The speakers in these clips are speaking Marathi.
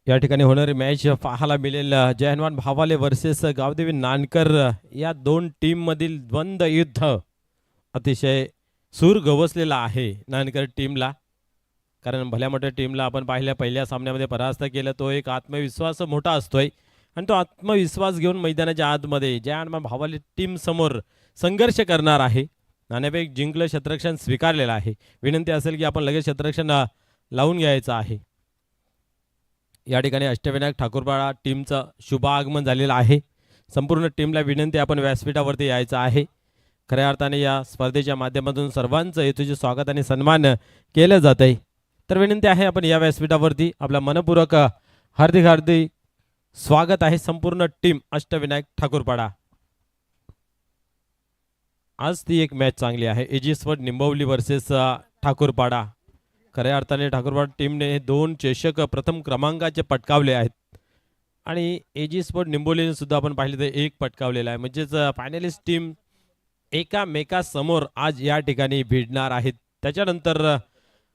या ठिकाणी होणारी मॅच पाहायला मिळेल जयहनुमान भावाले वर्सेस गावदेवी नानकर या दोन टीम मधील द्वंद्व युद्ध अतिशय सूर गवसलेला आहे नानकर टीमला. कारण भल्या मोठ्या टीमला आपण पाहिल्या पहिल्या सामन्यामध्ये परास्त केलं, तो एक आत्मविश्वास मोठा असतोय आणि तो आत्मविश्वास घेऊन मैदानाच्या आतमध्ये जयहनुमान भावाले टीम समोर संघर्ष करणार आहे. नाणेफेक जिंकलं, शतरक्षण स्वीकारलेलं आहे. विनंती असेल की आपण लगेच शतरक्षण लावून घ्यायचं आहे. या ठिकाणी अष्टविनायक ठाकूरपाडा टीमचं शुभ आगमन झालेलं आहे. संपूर्ण टीमला विनंती आपण व्यासपीठावरती यायचं आहे. खऱ्या अर्थाने या स्पर्धेच्या माध्यमातून सर्वांचं हेतूचे स्वागत आणि सन्मान केलं जात आहे. तर विनंती आहे आपण या व्यासपीठावरती आपला मनपूर्वक हार्दिक हार्दिक स्वागत आहे संपूर्ण टीम अष्टविनायक ठाकूरपाडा. आज ती एक मॅच चांगली आहे, एजिसवर्ड निंबवली वर्सेस ठाकूरपाडा. खऱ्या अर्थाने ठाकूरपाडा टीमने 2 चषक प्रथम क्रमांकाचे पटकावले आहेत आणि एजिसवर्ड निंबोलीने सुद्धा आपण पाहिले तर 1 पटकावलेला आहे. म्हणजेच फायनलिस्ट टीम एकामेकासमोर आज या ठिकाणी भिडणार आहेत. त्याच्यानंतर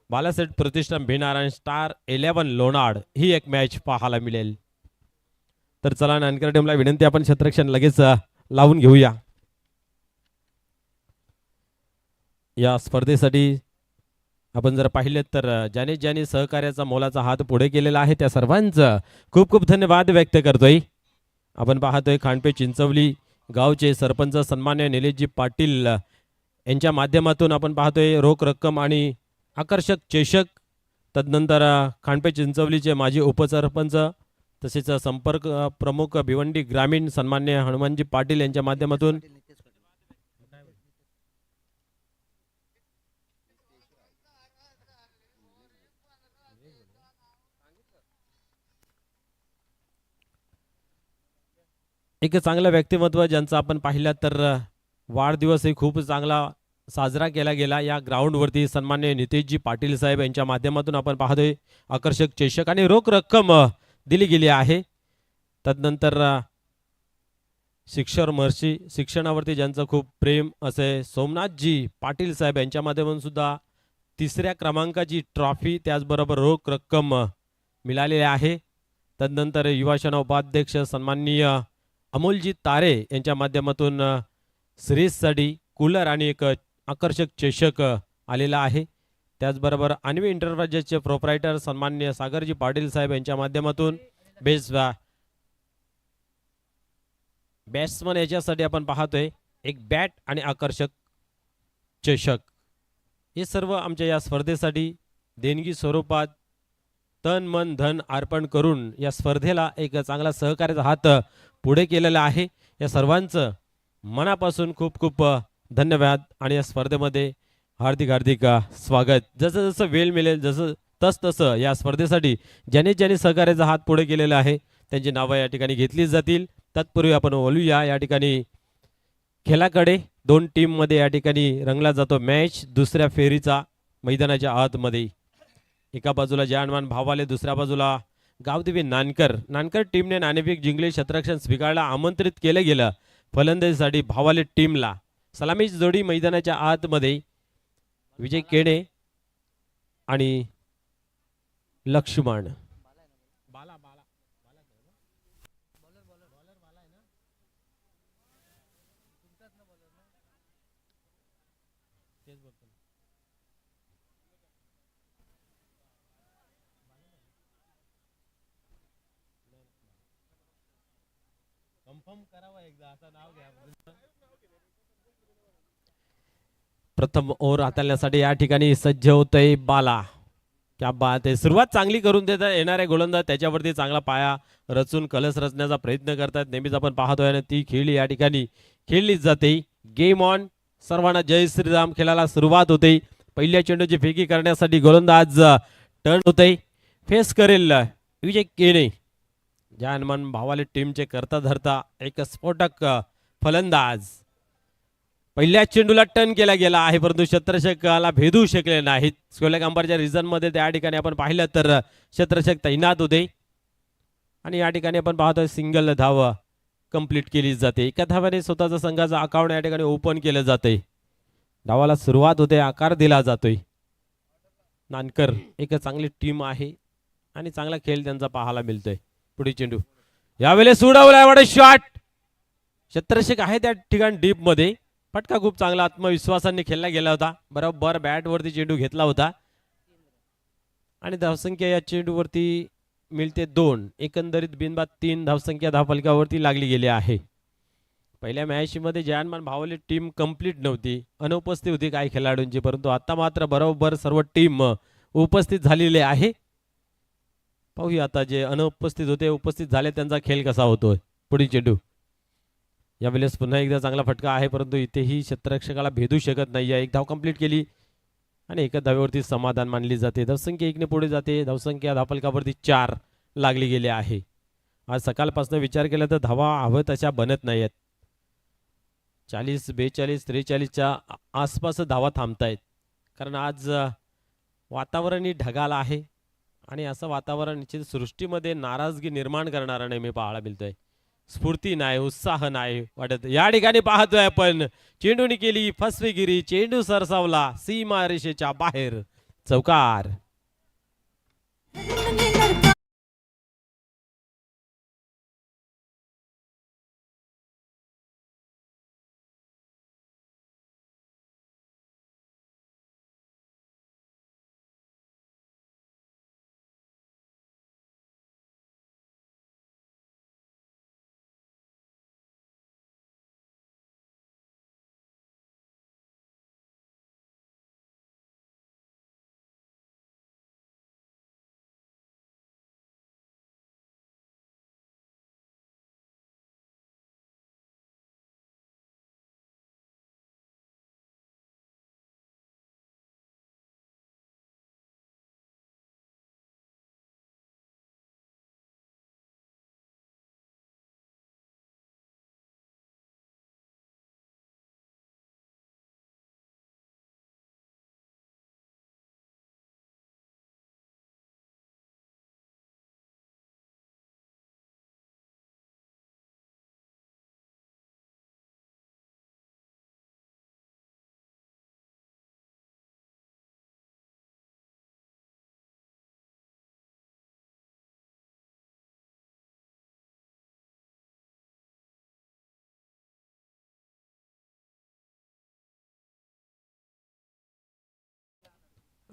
बालासेट प्रतिष्ठान भिडणार आणि स्टार 11 लोणाड ही एक मॅच पाहायला मिळेल. तर चला नानकर टीमला विनंती आपण शतरक्षण लगेच लावून घेऊया. या स्पर्धेसाठी आपण जर पाहिले तर ज्याने सहकार्याचा मोलाचा हात पुढे केलेला आहे त्या सर्वांचं खूप खूप धन्यवाद व्यक्त करतोय. आपण पाहतोय खांडपे चिंचवली गावचे सरपंच सन्मान्य निलेशजी पाटील यांच्या माध्यमातून आपण पाहतोय रोख रक्कम आणि आकर्षक चषक. तदनंतर खांडपे चिंचवलीचे माजी उपसरपंच तसेच संपर्क प्रमुख भिवंडी ग्रामीण सन्मान्य हनुमानजी पाटील यांच्या माध्यमातून एक चांगलं व्यक्तिमत्व ज्यांचा आपण पाहिलं तर वाढदिवसही खूप चांगला साजरा केला गेला. या ग्राउंडवरती सन्मान्य नितेशजी पाटील साहेब यांच्या माध्यमातून आपण पाहतोय आकर्षक चषक आणि रोख रक्कम दिली गेली आहे. तदनंतर शिक्षणावरती ज्यांचं खूप प्रेम असे सोमनाथजी पाटील साहेब यांच्या माध्यमातून सुद्धा 3ऱ्या क्रमांकाची ट्रॉफी त्याचबरोबर रोख रक्कम मिळालेली आहे. तदनंतर युवासेना उपाध्यक्ष सन्माननीय अमोलजी तारे यांच्या माध्यमातून श्रेयससाठी कूलर आणि एक आकर्षक चषक आलेला आहे. त्याचबरोबर अन्वी इंटरप्राइजेसचे प्रोप्रायटर सन्माननीय सागरजी पाटील साहेब यांच्या माध्यमातून बॅट्समन याच्यासाठी आपण पाहतोय एक बॅट आणि आकर्षक चषक. हे सर्व आमच्या या स्पर्धेसाठी देणगी स्वरूपात तन मन धन अर्पण करून या स्पर्धेला एक चांगला सहकार्याचा हात पुढे केलेला आहे. या सर्वांचं मनापासून खूप खूप धन्यवाद आणि या स्पर्धेमध्ये हार्दिक हार्दिक स्वागत. जसं जसं वेळ मिळेल तसं या स्पर्धेसाठी ज्याने सहकार्याचा हात पुढे केलेला आहे त्यांची नावं या ठिकाणी घेतली जातील. तत्पूर्वी आपण बोलूया या ठिकाणी खेळाकडे. 2 टीममध्ये या ठिकाणी रंगला जातो मॅच दुसऱ्या फेरीचा मैदानाच्या आतमध्ये. एका बाजूला जयहनुमान भावाले, दुसऱ्या बाजूला गावदेवी नानकर टीमने नाणेफेक जिंकले, शतरक्षण स्वीकारला, आमंत्रित केलं गेलं फलंदाजीसाठी भावाले टीमला. सलामीची जोडी मैदानाच्या आतमध्ये विजय केणे आणि लक्ष्मण. प्रथम ओव्हर हाताळण्यासाठी या ठिकाणी सज्ज होतय बाला. क्या बात आहे. सुरुवात चांगली करून देतात येणारे गोलंदाज, त्याच्यावरती चांगला पाया रचून कलस रचण्याचा प्रयत्न करतात. नेहमीच आपण पाहतोय आणि ती खेळी या ठिकाणी खेळली जाते. Game on. सर्वांना जय श्रीराम. खेळाला सुरुवात होते. पहिल्या चेंडूची फेकी करण्यासाठी गोलंदाज टर्न होते. फेस करेल विजय केणे. जयहनुमान भावाले टीमचे करता धरता एक स्फोटक फलंदाज. पहिल्या चेंडूला टर्न केला गेला आहे परंतु शतरक्षकाला भेदू शकले नाहीत. स्कोलॅक अंपायरच्या रिझन मध्ये त्या ठिकाणी आपण पाहिलं तर शतरक्षक तैनात होते आणि या ठिकाणी आपण पाहतोय सिंगल धाव कंप्लीट केली जाते. एका धावाने स्वतःचा संघाचा अकाउंट या ठिकाणी ओपन केलं जाते. धावाला सुरुवात होते, आकार दिला जातोय. नानकर एक चांगली टीम आहे. आणि चांगला खेळ त्यांचा पाहायला मिळतोय. पुढे चेंडू यावेळेस उडवलाय वाडा शॉट. क्षेत्ररक्षक आहे त्या ठिकाणी डीप मध्ये. फटका खूप चांगला आत्मविश्वासाने खेळला गेला होता. बरोबर बॅट वरती चेंडू घेतला होता आणि धावसंख्या या चेंडूवरती मिळते 2. एकंदरीत बिनबाद 3 धावसंख्या धावफलकावरती लागली गेली आहे. पहिल्या मॅच मध्ये जयमान भावले टीम कंप्लीट नव्हती, अनुपस्थित होती काही खेळाडूंची, परंतु आता मात्र बरोबर सर्व टीम उपस्थित झालेले आहे. पाहूया आता जे अनुपस्थित होते उपस्थित झाले त्यांचा खेळ कसा होतोय. पुढील चेंडू यावेळेस पुन्हा एकदा चांगला फटका आहे, परंतु इथेही क्षेत्ररक्षकाला भेदू शकत नाहीये. एक धाव कंप्लीट केली आणि एका धावेवरती समाधान मानली जाते. धावसंख्या 1 ने पुढे जाते. धावसंख्या धावफलकावरती 4 लागली गेली आहे. आज सकाळपासून विचार केला तर धावा हवं तशा बनत नाहीयेत. 40, 42, 43च्या आसपास धावा थांबतायत, कारण आज वातावरणही ढगाळ आहे आणि असं वातावरण निश्चित सृष्टीमध्ये नाराजगी निर्माण करणारा नेहमी पाहायला मिळतोय. स्फूर्ती नाही, उत्साह नाही वाटत. या ठिकाणी पाहतोय आपण चेंडूने केली फसवेगिरी. चेंडू सरसावला सीमा रेषेच्या बाहेर. चौकार.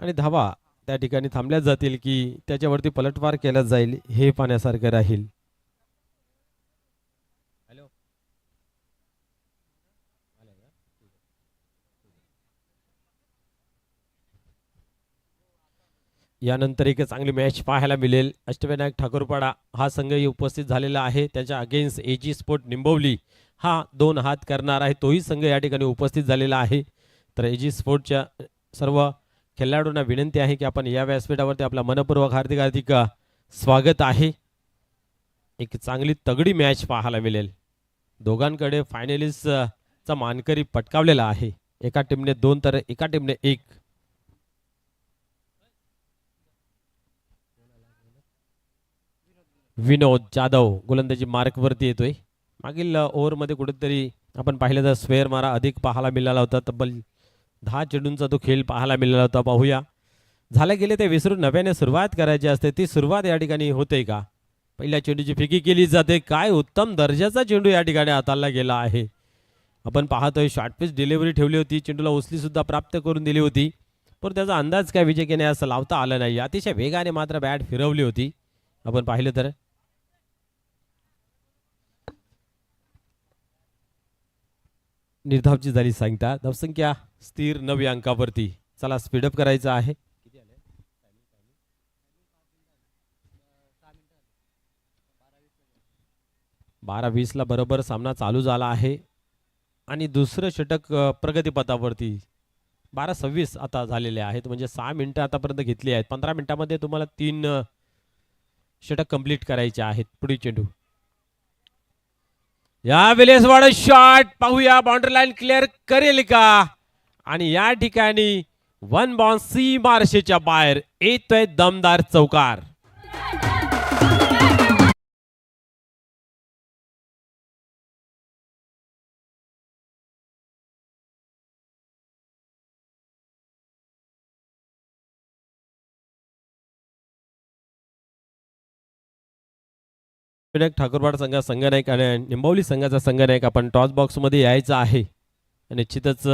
आणि धावा त्या ठिकाणी थांबल्या जातील की त्याच्यावरती पलटवार केला जाईल हे पाहण्यासारखं राहील. यानंतर एक चांगली मॅच पाहायला मिळेल. अष्टविनायक ठाकूरपाडा हा संघही उपस्थित झालेला आहे. त्याच्या अगेन्स्ट एजी स्पोर्ट निंबवली हा 2 हात करणार आहे, तोही संघ या ठिकाणी उपस्थित झालेला आहे. तर एजी स्पोर्टच्या सर्व खेळाडूंना विनंती आहे की आपण या व्यासपीठावरती आपला मनपूर्वक हार्दिक हार्दिक स्वागत आहे. एक चांगली तगडी मॅच पाहायला मिळेल. दोघांकडे फायनलिस्टचा मानकरी पटकावलेला आहे. एका टीमने 2 तर एका टीमने 1. विनोद जाधव गोलंदाजी मार्कवरती येतोय. मागील ओव्हरमध्ये कुठेतरी आपण पाहिलं तर स्क्वेअर मारा अधिक पाहायला मिळाला होता. तब्बल 10 चेंडूंचा तो खेळ पाहायला मिळाला होता. पाहूया झालं गेले ते विसरून नव्याने सुरुवात करायची असते, ती सुरुवात या ठिकाणी होते का. पहिल्या चेंडूची फेकी केली जाते. काय उत्तम दर्जाचा चेंडू या ठिकाणी हाताळला गेला आहे. आपण पाहतोय शॉर्ट पिच डिलिव्हरी ठेवली होती, चेंडूला उचली सुद्धा प्राप्त करून दिली होती, पण त्याचा अंदाज काय विजय केने असं लावता आला नाही. अतिशय वेगाने मात्र बॅट फिरवली होती. आपण पाहिलं तर निर्धावची झाली सांगता. धावसंख्या स्थिर 9 अंकावरती. चला स्पीडअप करायचं आहे. 12:20 ला बरोबर सामना चालू झाला आहे आणि दुसरं षटक प्रगतीपथावरती 12:26 आता झालेले आहेत, म्हणजे 6 मिनिटं आतापर्यंत घेतली आहेत. 15 मिनिटांमध्ये तुम्हाला 3 षटक कंप्लीट करायचे आहेत. पुढील चेंडू या वेळेस वाढ शॉट पाहूया बाउंड्री लाईन क्लिअर करेल का. आणि या ठिकाणी 1 बॉन्स सी मार्शेच्या बाहेर येतोय दमदार चौकार. विनायक ठाकूरवाड संघनायक आणि निंबवली संघाचा संघनायक आपण टॉस बॉक्समध्ये यायचा आहे. निश्चितच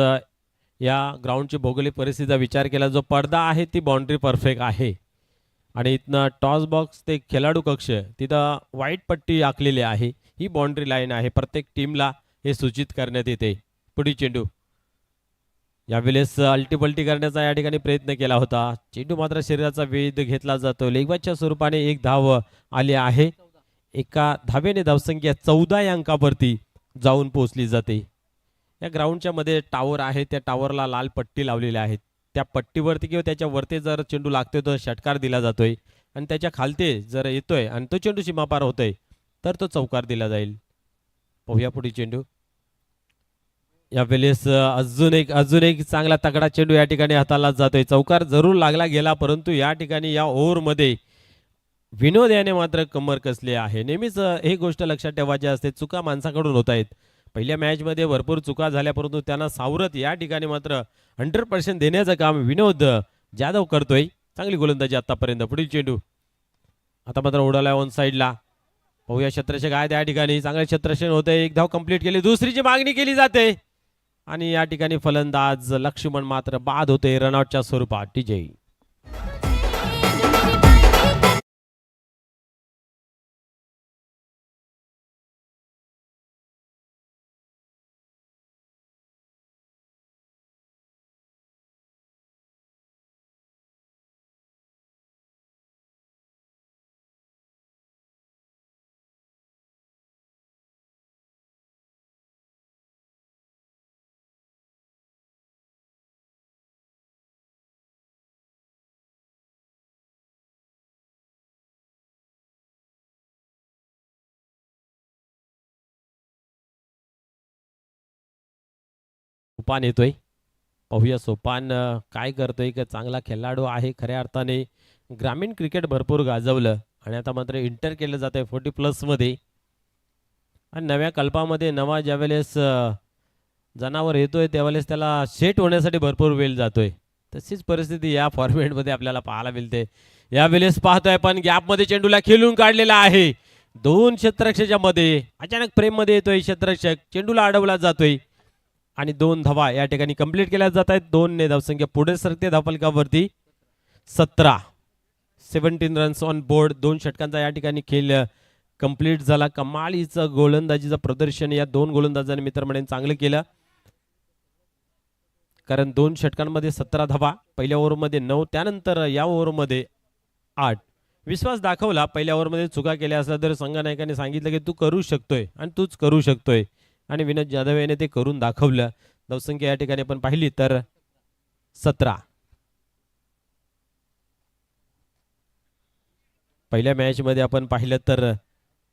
या ग्राउंडची भौगोलिक परिस्थितीचा विचार केला जो पडदा आहे ती बाउंड्री परफेक्ट आहे आणि इथनं टॉस बॉक्स ते खेळाडू कक्ष तिथं व्हाईट पट्टी आखलेली आहे. ही बाउंड्री लाईन आहे. प्रत्येक टीमला हे सूचित करण्यात येते. पुढील चेंडू यावेळेस अल्टीपल्टी करण्याचा या ठिकाणी प्रयत्न केला होता. चेंडू मात्र शरीराचा वेध घेतला जातो. लेगबाजच्या स्वरूपाने एक धाव आली आहे. एका धावेने धावसंख्या 14 या अंकावरती जाऊन पोहोचली जाते. या ग्राउंडच्या मध्ये टावर आहे. त्या टावरला लाल पट्टी लावलेली आहे. त्या पट्टीवरती किंवा त्याच्या वरती जर चेंडू लागतोय तर षटकार दिला जातोय आणि त्याच्या खालते जर येतोय आणि तो चेंडू सीमापार होतोय तर तो चौकार दिला जाईल. पाहूया पुढील चेंडू. यावेळेस अजून एक चांगला तगडा चेंडू या ठिकाणी हाताला जातोय. चौकार जरूर लागला गेला परंतु या ठिकाणी या ओव्हरमध्ये विनोद याने मात्र कमर कसली आहे. नेहमीच ही गोष्ट लक्षात ठेवायची असते. चुका माणसाकडून होत आहेत. पहिल्या मॅचमध्ये भरपूर चुका झाल्या परंतु त्यांना सावरत या ठिकाणी मात्र 100% देण्याचं काम विनोद जाधव करतोय. चांगली गोलंदाजी आतापर्यंत. पुढील चेंडू आता मात्र उडाला ऑन साईडला. पाहूया क्षेत्ररक्षक आहे त्या ठिकाणी. चांगले क्षेत्ररक्षण होते. एक धाव कंप्लीट केली. दुसरीची मागणी केली जाते आणि या ठिकाणी फलंदाज लक्ष्मण मात्र बाद होते रनआउटच्या स्वरूपात. टीजे सोपान येतोय. पाहूया सोपान काय करतोय. का चांगला खेळाडू आहे. खऱ्या अर्थाने ग्रामीण क्रिकेट भरपूर गाजवलं आणि आता मात्र इंटर केलं जात आहे 40+ मध्ये आणि नव्या कल्पामध्ये नवा ज्यावेळेस जनावर येतोय त्यावेळेस त्याला सेट होण्यासाठी भरपूर वेळ जातोय. तशीच परिस्थिती या फॉर्मॅटमध्ये आपल्याला पाहायला मिळते. यावेळेस पाहतोय पण गॅपमध्ये चेंडूला खेळून काढलेला आहे. दोन क्षेत्ररक्षकाच्या मध्ये अचानक फ्रेममध्ये येतोय क्षेत्ररक्षक. चेंडूला अडवला जातोय आणि 2 धावा या ठिकाणी कंप्लीट केल्या जात आहेत. 2 ने धावसंख्या पुढे सरकते धावफलकावरती. 17 रन्स ऑन बोर्ड. 2 षटकांचा या ठिकाणी खेळ कंप्लीट झाला. कमालीचं गोलंदाजीचं प्रदर्शन या 2 गोलंदाजांनी मित्रमंडळींनी चांगलं केलं कारण 2 षटकांमध्ये 17 धावा. पहिल्या ओव्हरमध्ये 9 त्यानंतर या ओव्हरमध्ये 8. विश्वास दाखवला. पहिल्या ओव्हरमध्ये चुका केल्या असल्या तर संघनायकाने सांगितलं की तू करू शकतोय आणि तूच करू शकतोय आणि विनोद जाधव याने ते करून दाखवलं. धावसंख्या या ठिकाणी आपण पाहिली तर 17. पहिल्या मॅच मध्ये आपण पाहिलं तर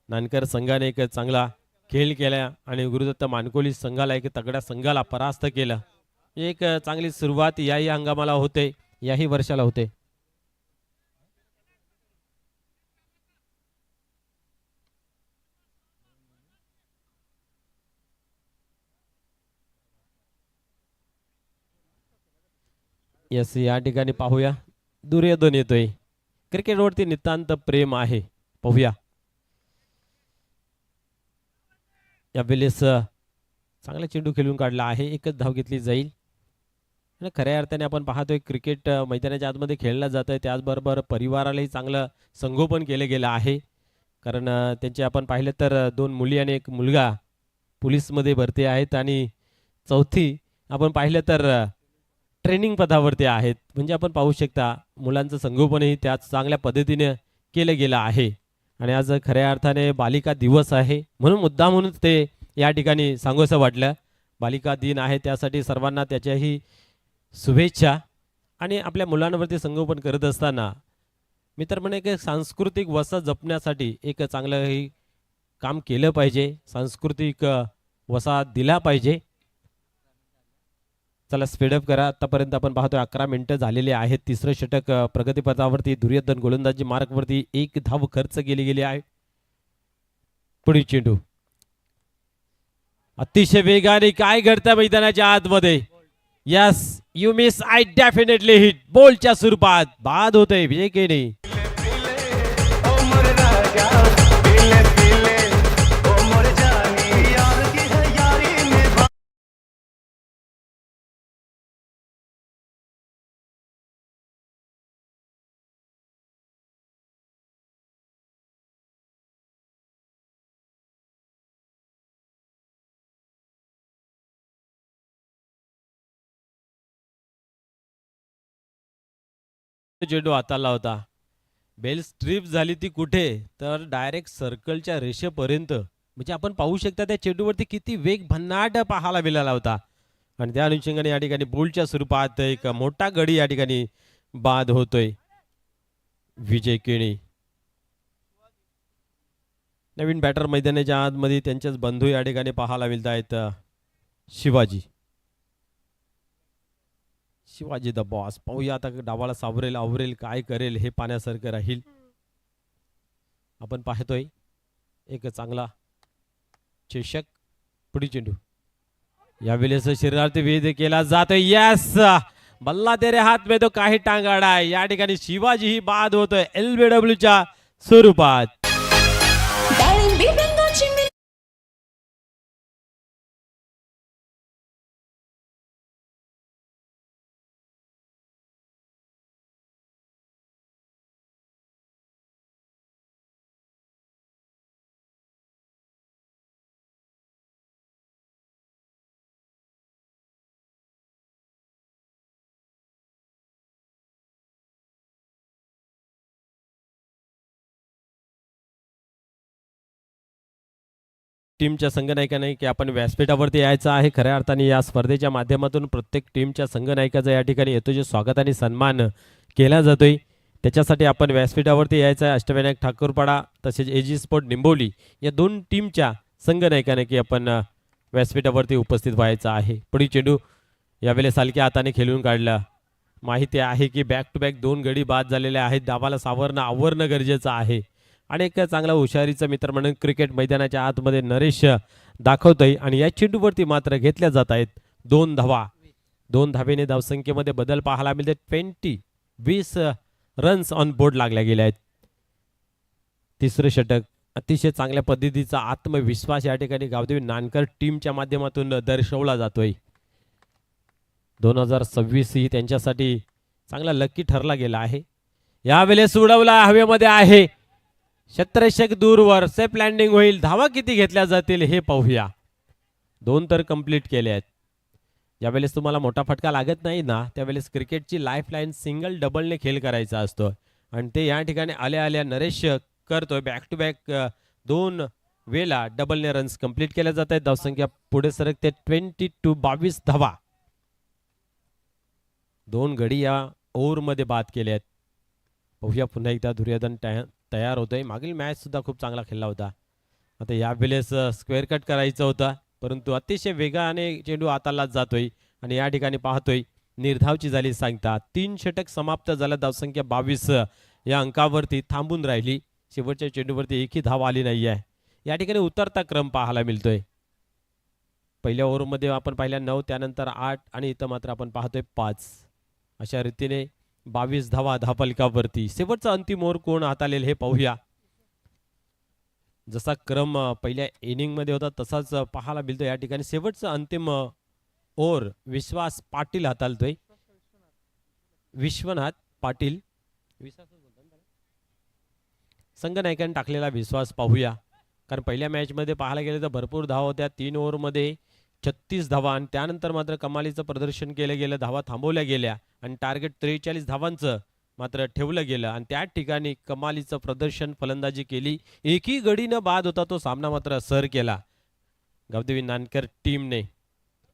नानकर संघाने एक चांगला खेळ केला आणि गुरुदत्त मानकोली संघाला एक तगड्या संघाला परास्त केलं. एक चांगली सुरुवात याही हंगामाला होते. याही वर्षाला होते. यस या ठिकाणी पाहूया दुर्योधन येतोय. क्रिकेटवरती नितांत प्रेम आहे. पाहूया यावेळेस चांगला चेंडू खेळून काढला आहे. एकच धाव घेतली जाईल आणि खऱ्या अर्थाने आपण पाहतोय क्रिकेट मैदानाच्या आतमध्ये खेळलं जात आहे. त्याचबरोबर परिवारालाही चांगलं संगोपन केलं गेलं आहे कारण त्यांचे आपण पाहिलं तर 2 मुली आणि 1 मुलगा पोलीसमध्ये भरती आहेत आणि चौथी आपण पाहिलं तर ट्रेनिंग पदावरती आहेत. म्हणजे आपण पाहू शकता मुलांचं संगोपनही त्याच चांगल्या पद्धतीने केलं गेलं आहे आणि आज खऱ्या अर्थाने बालिका दिवस आहे म्हणून मुद्दामूनच ते या ठिकाणी सांगूसं वाटलं. बालिका दिन आहे त्यासाठी सर्वांना त्याच्याही शुभेच्छा. आणि आपल्या मुलांवरती संगोपन करत असताना मी तर म्हणे की सांस्कृतिक वसा जपण्यासाठी एक चांगलं हे काम केलं पाहिजे. सांस्कृतिक वसा दिला पाहिजे. चला स्पीडअप करा. आतापर्यंत आपण पाहतोय 11 मिनिटं झालेले आहेत. तिसरं षटक प्रगतीपथावरती. दुर्योधन गोलंदाजी मार्कवरती 1 धाव खर्च केली गेली आहे. पुढील चेंडू अतिशय वेगाने काय घडतं मैदानाच्या आतमध्ये. Yes you miss I definitely hit. बॉलच्या स्वरूपात बाद होतोय विजय केने. चेंडू हाताला होता. बेल स्ट्रिप झाली ती कुठे, तर डायरेक्ट सर्कलच्या रेषेपर्यंत. म्हणजे आपण पाहू शकता त्या चेंडूवरती किती वेग भन्नाट पाहायला मिळाला होता. आणि त्या अनुषंगाने या ठिकाणी बोलच्या स्वरूपात एक मोठा गडी या ठिकाणी बाद होतोय. विजय केणी नवीन बॅटर मैदानाच्या आतमध्ये त्यांच्याच बंधू या ठिकाणी पाहायला मिळत आहेत. Shivaji Shivaji the boss. पाहूया आता डावाला सावरेल आवरेल काय करेल हे पाण्यासारखं राहील. आपण पाहतोय एक चांगला चषक. पुढील चेंडू यावेळेस शरीरावरती वेध केला जातोय. यस बल्ला तेरे हात में तो काही टांगाडा आहे. या ठिकाणी शिवाजी ही बाद होतोय LBW च्या स्वरूपात. टीमच्या संघनायकाने की आपण व्यासपीठावरती यायचं आहे. खऱ्या अर्थाने या स्पर्धेच्या माध्यमातून प्रत्येक टीमच्या संघनायकाचा या ठिकाणी येतो जे स्वागत आणि सन्मान केला जातोय. त्याच्यासाठी आपण व्यासपीठावरती यायचं आहे. अष्टविनायक ठाकूरपाडा तसेच AG स्पोर्ट निंबोली या दोन टीमच्या संघनायकाने की आपण व्यासपीठावरती उपस्थित व्हायचं आहे. पुढील चेंडू यावेळेस हलक्या हाताने खेळून काढला. माहिती आहे की बॅक टू बॅक 2 गडी बाद झालेले आहेत. डावाला सावरणं आवरणं गरजेचं आहे. आणि एक चांगला हुशारीचा मित्र म्हणून क्रिकेट मैदानाच्या आतमध्ये नरेश दाखवतोय. आणि या चेंडूवरती मात्र घेतल्या जात आहेत 2 धावा. 2 धावेने धावसंख्येमध्ये बदल पाहायला मिळते. 20 रन्स ऑन बोर्ड लागल्या गेल्या आहेत. तिसरं षटक अतिशय चांगल्या पद्धतीचा आत्मविश्वास या ठिकाणी गावदेवी नानकर टीमच्या माध्यमातून दर्शवला जातोय. 2026 ही त्यांच्यासाठी चांगला लकी ठरला गेला आहे. यावेळेस उडवला हवेमध्ये आहे. क्षेत्ररक्षक दूरवर सेफ लँडिंग होईल. धावा किती घेतल्या जातील हे पाहूया. 2 तर कंप्लीट केले आहेत. ज्यावेळेस तुम्हाला मोठा फटका लागत नाही ना त्यावेळेस क्रिकेटची लाईफ लाईन सिंगल डबलने खेळ करायचा असतो. आणि ते या ठिकाणी आल्या आल्या नरेश करतोय. बॅक टू बॅक 2 वेळा डबलने रन्स कंप्लीट केल्या जात आहेत. धावसंख्या पुढे सरकते 22 धावा. 2 गडी या ओव्हरमध्ये बाद केले आहेत. पाहूया पुन्हा एकदा दुर्योधन तयार होतोय. मागील मॅच सुद्धा खूप चांगला खेळला होता. आता यावेळेस स्क्वेअर कट करायचा होता परंतु अतिशय वेगाने चेंडू हाताला जातोय. आणि या ठिकाणी पाहतोय निर्धावची झाली सांगता. 3 षटक समाप्त झालं. धावसंख्या 22 या अंकावरती थांबून राहिली. शेवटच्या चेंडूवरती एकही धाव आली नाही आहे. या ठिकाणी उतरता क्रम पाहायला मिळतोय. पहिल्या ओव्हरमध्ये आपण पाहिल्या 9 त्यानंतर 8 आणि इथं मात्र आपण पाहतोय 5. अशा रीतीने 22 धावा धापलकावरती. शेवटचा अंतिम ओव्हर कोण हाताळेल हे पाहूया. जसा क्रम पहिल्या इनिंग मध्ये होता तसाच पाहायला मिळतो. या ठिकाणी शेवटचा अंतिम ओव्हर विश्वास पाटील हाताळतोय. विश्वनाथ पाटील संघनायकांनी टाकलेला विश्वास पाहूया. कारण पहिल्या मॅच मध्ये पाहायला गेले तर भरपूर धावा होत्या. 3 ओव्हरमध्ये 36 धावा आणि त्यानंतर मात्र कमालीचं प्रदर्शन केलं गेलं. धावा थांबवल्या गेल्या आणि टार्गेट 43 धावांचं मात्र ठेवलं गेलं. आणि त्या ठिकाणी कमालीचं प्रदर्शन फलंदाजी केली. एकही गडी न बाद होता तो सामना मात्र सर केला गावदेवी नानकर टीमने.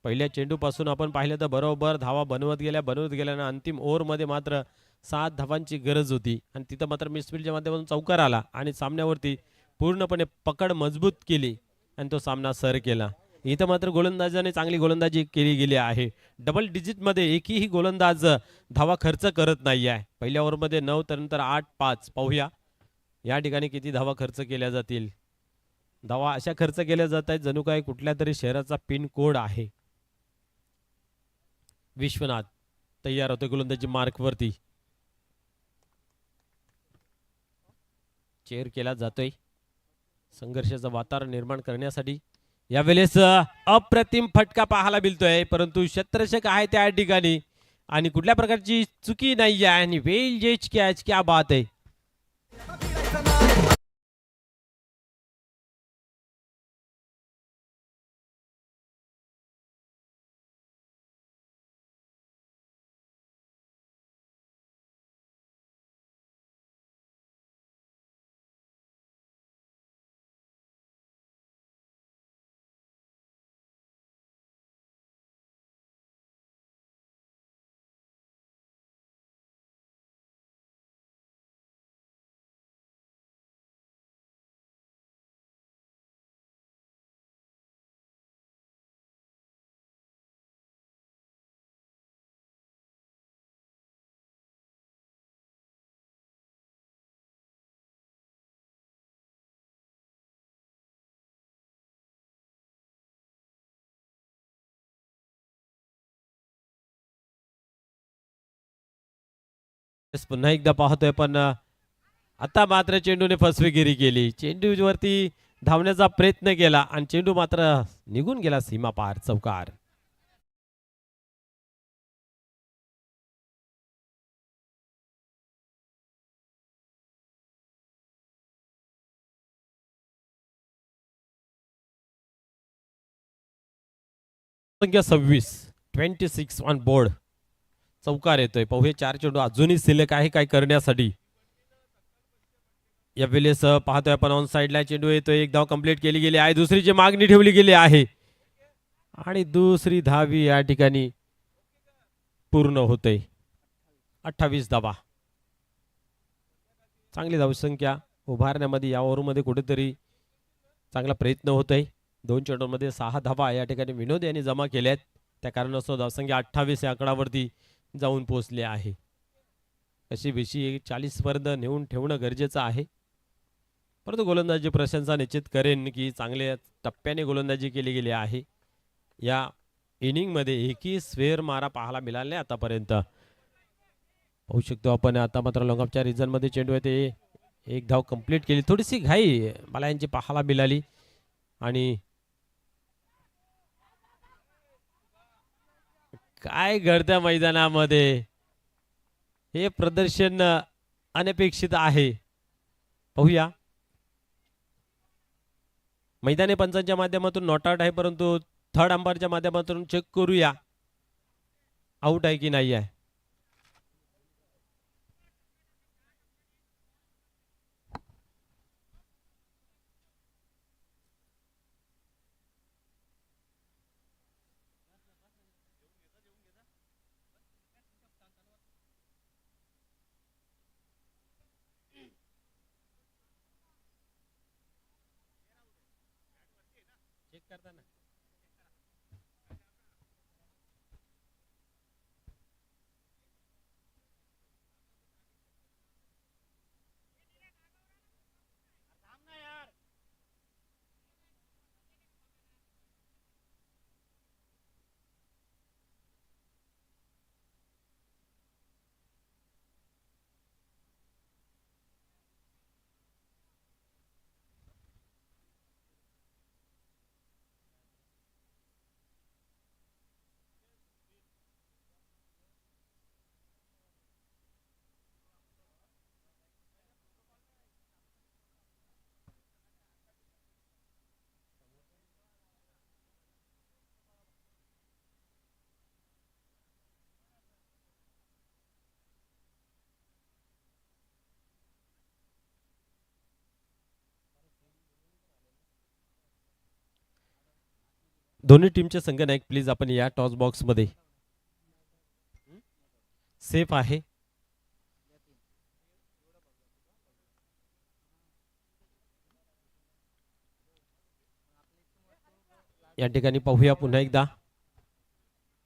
पहिल्या चेंडूपासून आपण पाहिलं तर बरोबर धावा बनवत गेल्या ना अंतिम ओव्हरमध्ये मात्र 7 धावांची गरज होती. आणि तिथं मात्र मिसफिल्डच्या माध्यमातून चौकार आला आणि सामन्यावरती पूर्णपणे पकड मजबूत केली आणि तो सामना सर केला. इथं मात्र गोलंदाजाने चांगली गोलंदाजी केली गेली आहे. डबल डिजिटमध्ये एकही गोलंदाज धावा खर्च करत नाही आहे. पहिल्या ओव्हरमध्ये 9 त्यानंतर 8 5. पाहूया या ठिकाणी किती धावा खर्च केल्या जातील. धावा अशा खर्च केल्या जात आहेत जणू काय कुठल्या तरी शहराचा पिन कोड आहे. विश्वनाथ तयार होतो गोलंदाजी मार्कवरती. चेअर केला जातोय संघर्षाचं वातावरण निर्माण करण्यासाठी. यावेळेस अप्रतिम फटका पाहायला मिळतोय परंतु क्षेत्ररक्षक आहे त्या ठिकाणी आणि कुठल्या प्रकारची चुकी नाही आहे. आणि वेल जेच कॅच क्या बात आहे. पुन्हा एकदा पाहतोय पण आता मात्र चेंडूने फसवेगिरी केली. चेंडूवरती धावण्याचा प्रयत्न केला आणि चेंडू मात्र निघून गेला सीमा पार. चौकार. संख्या 26 ऑन बोर्ड. चौकार येतोय. पाहूया 4 चेंडू अजूनही शिल्लक आहे काय करण्यासाठी. या वेळेस पाहतोय आपण ऑन साइडला चेंडू येतोय. एक धाव कंप्लीट केली गेली आहे. दुसरीची मागणी ठेवली गेली आहे आणि दुसरी धावी या ठिकाणी पूर्ण होते. 28 धावा. चांगली धावसंख्या उभारण्यामध्ये या ओव्हरमध्ये कुठेतरी चांगला प्रयत्न होतोय. 2 चेंडूंमध्ये 6 धावा या ठिकाणी विनोद यांनी जमा केल्यात. त्या कारणास्तव धावसंख्या 28 या आकडावरती जाऊन पोहोचले आहे. कशी बेशी 40 पर्यंत नेऊन ठेवणं गरजेचं आहे. परंतु गोलंदाजी प्रशंसा निश्चित करेन की चांगल्या टप्प्याने गोलंदाजी केली गेली आहे. या इनिंगमध्ये एकही स्वेअर मारा पाहायला मिळाला नाही आतापर्यंत. पाहू शकतो आपण आता मात्र लॉंगऑफच्या रिझनमध्ये चेंडू आहे ते एक धाव कंप्लीट केली. थोडीशी घाई मला यांची पाहायला मिळाली आणि काय घडतं मैदानामध्ये हे प्रदर्शन अनपेक्षित आहे. पाहूया. मैदानी पंचांच्या माध्यमातून नॉट आउट आहे परंतु थर्ड अंपायरच्या माध्यमातून चेक करूया आउट आहे की नाही आहे. चेक करताना दोन्ही टीमचे संघनायक प्लीज आपण या टॉस बॉक्स मध्ये. सेफ आहे. या ठिकाणी पाहूया पुन्हा एकदा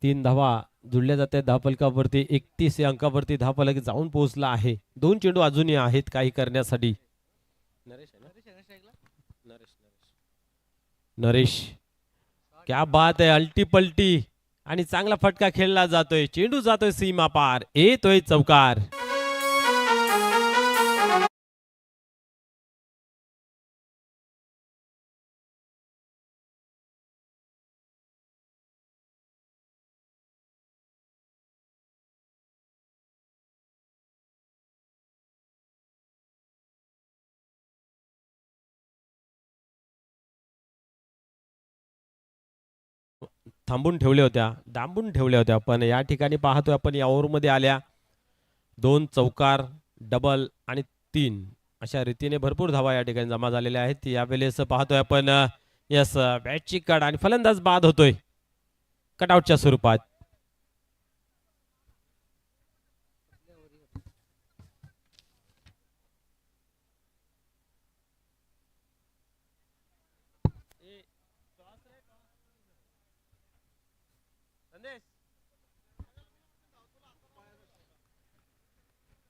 3 धावा जुळल्या जाते धावफलकावरती. 31 या अंकावरती धावफलक जाऊन पोहोचला आहे. 2 चेंडू अजूनही आहेत काही करण्यासाठी. नरेश क्या बात आहे. अल्टी पलटी आणि चांगला फटका खेळला जातोय. चेंडू जातोय सीमा पार. येतोय चौकार. थांबून ठेवल्या होत्या दांबून ठेवल्या होत्या पण या ठिकाणी पाहतोय आपण या ओव्हरमध्ये आल्या 2 चौकार डबल आणि 3 अशा रीतीने भरपूर धावा या ठिकाणी जमा झालेल्या आहेत. यावेळेस पाहतोय आपण यस बॅटची कट आणि फलंदाज बाद होतोय कटआउटच्या स्वरूपात.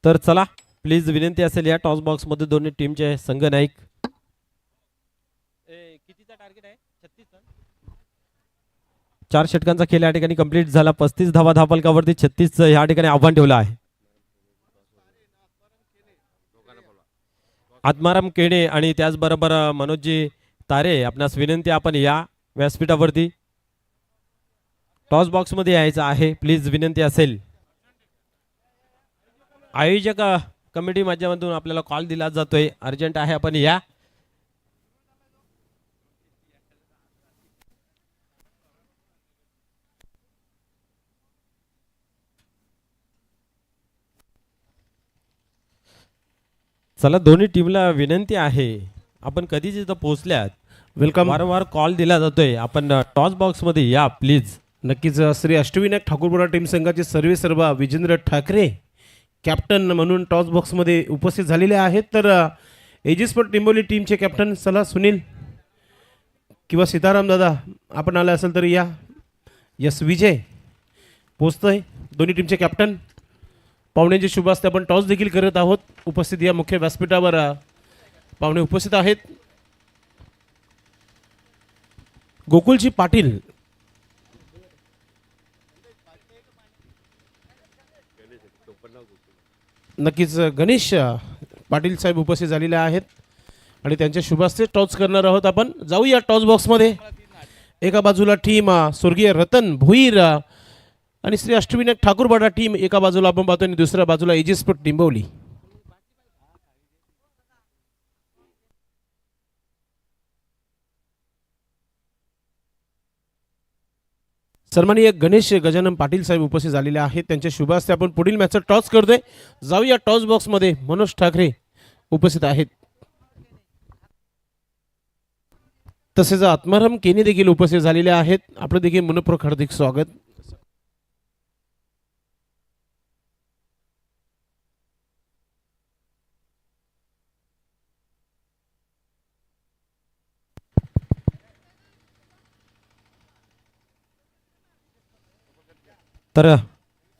तर चला प्लीज विनंती असेल या टॉस बॉक्स मध्ये दोन्ही टीमचे संघनायक. कितीचा टार्गेट आहे 36 रन. 4 षटकांचा खेळ या ठिकाणी कंप्लीट झाला. 35 धावा धावफलकावरती 36 या ठिकाणी आव्हान ठेवलं आहे. आत्माराम केणे आणि त्याचबरोबर मनोजजी तारे, आपणास विनंती आपण या व्यासपीठावरती टॉस बॉक्समध्ये यायचं आहे, प्लीज विनंती असेल. आयोजक कमिटी माध्यमातून आपल्याला कॉल दिला जातोय, अर्जंट आहे आपण या. चला, दोन्ही टीमला विनंती आहे, आपण कधीच इथं पोहोचल्यात, वेलकम. वारंवार कॉल दिला जातोय, आपण टॉस बॉक्स मध्ये या प्लीज. नक्कीच श्री अष्टविनायक ठाकूरपुरा टीम संघाचे सर्व विजेंद्र ठाकरे कॅप्टन म्हणून टॉस बॉक्समध्ये उपस्थित झालेले आहेत. तर एजिस्पोर्ट टिंबोली टीमचे कॅप्टन चला सुनील किंवा सीताराम दादा आपण आला असेल तर या. यस विजय पोचतोय. दोन्ही टीमचे कॅप्टन पाहुण्यांचे शुभ असते. आपण टॉस देखील करत आहोत. उपस्थित या मुख्य व्यासपीठावर पाहुणे उपस्थित आहेत. गोकुलजी पाटील, नक्कीच गणेश पाटील साहेब उपस्थित झालेले आहेत आणि त्यांच्या शुभ हस्ते टॉस करणार आहोत. आपण जाऊया टॉस बॉक्समध्ये. एका बाजूला टीम स्वर्गीय रतन भोईर आणि श्री अष्टविनायक ठाकूरपाडा टीम एका बाजूला आपण पाहतो आणि दुसऱ्या बाजूला एजिस्पोर्ट टिंबोली. सन्माननीय गणेश गजानन पाटील साहेब उपस्थित झालेले आहेत. त्यांच्या शुभ हस्ते आपण पुढील मॅचचा टॉस करतोय. जाऊया टॉस बॉक्समध्ये. मनोज ठाकरे उपस्थित आहेत, तसेच आत्माराम केनी देखील उपस्थित झालेले आहेत. आपलं देखील मनपूर्वक हार्दिक स्वागत. तर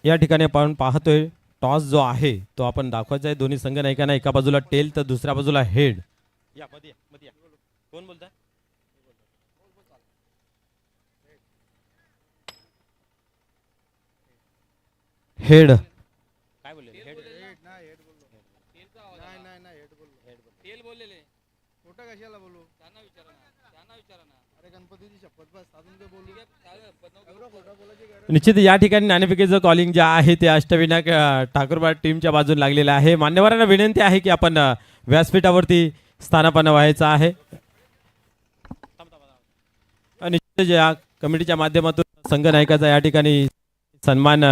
या ठिकाणी आपण पाहतोय टॉस जो आहे तो आपण दाखवायचा आहे दोन्ही संघ नायकांना. एका बाजूला टेल तर दुसऱ्या बाजूला हेड. या मध्ये या. कोण बोलताय? हेड काय बोलले? हेड नाही हेड बोललो. नाही हेड बोललो. तेल बोललेले खोटं कशाला बोलू? त्यांना विचारा ना. अरे गणपतीची शपथ बस अजून काय बोलू? एवढं खोटं बोलायची गरज निश्चित या ठिकाणी नाणेफेकीचं कॉलिंग जे आहे ते अष्टविनायक ठाकूरबाड टीमच्या बाजून लागलेलं आहे. मान्यवरांना विनंती आहे की आपण व्यासपीठावरती स्थानापन्न व्हायचं आहे. निश्चित या कमिटीच्या माध्यमातून संघ नायकाचा या ठिकाणी सन्मान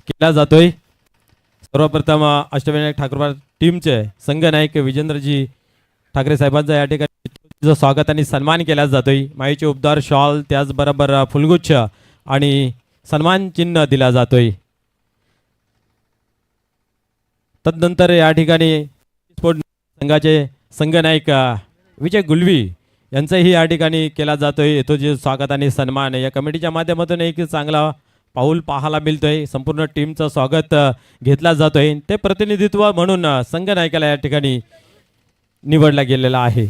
केला जातोय. सर्वप्रथम अष्टविनायक ठाकूरबाड टीमचे संघ नायक विजेंद्रजी ठाकरे साहेबांचा या ठिकाणी जो स्वागत आणि सन्मान केला जातोय. माईचे उपदार शॉल त्याचबरोबर फुलगुच्छ आणि सन्मान चिन्ह दिला जातोय. तदनंतर या ठिकाणी स्पोर्ट संघाचे संघ नायक विजय गुलवी यांचाही या ठिकाणी केला जातोय. तो जे स्वागत आणि सन्मान या कमिटीच्या माध्यमातून एक चांगला पाऊल पाहायला मिळतोय. संपूर्ण टीमचं स्वागत घेतला जातोय. ते प्रतिनिधित्व म्हणून संघ नायकाला या ठिकाणी निवडला गेलेला आहे.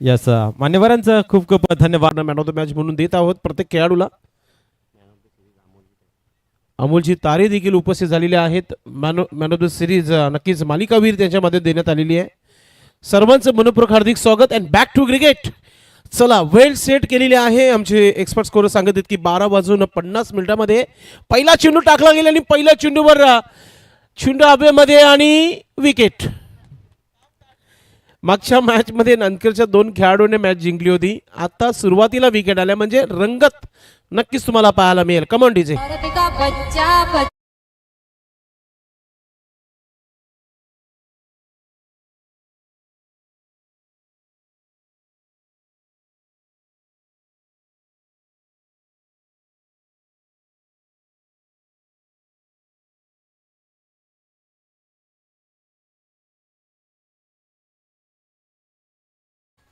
यस, मान्यवरांचं खूप खूप धन्यवाद. मॅन ऑफ द मॅच म्हणून देत आहोत प्रत्येक खेळाडूला. अमोलजी तारे देखील उपस्थित झालेले आहेत. मॅन ऑफ द सिरीज नक्कीच मालिकावीर त्यांच्यामध्ये देण्यात आलेली आहे. सर्वांचं मनपूर्वक हार्दिक स्वागत. And back to cricket. चला, वेळ सेट केलेली आहे. आमचे एक्सपर्ट स्कोर सांगत आहेत की 12:50 पहिला चेंडू टाकला गेला आणि पहिल्या चेंडूवर चेंडू हवेमध्ये आणि विकेट. मागच्या मॅचमध्ये नांदखेडच्या 2 खेळाडूंनी मॅच जिंकली होती. आता सुरुवातीला विकेट आल्या म्हणजे रंगत नक्कीच तुम्हाला पाहायला मिळेल. Come on DJ.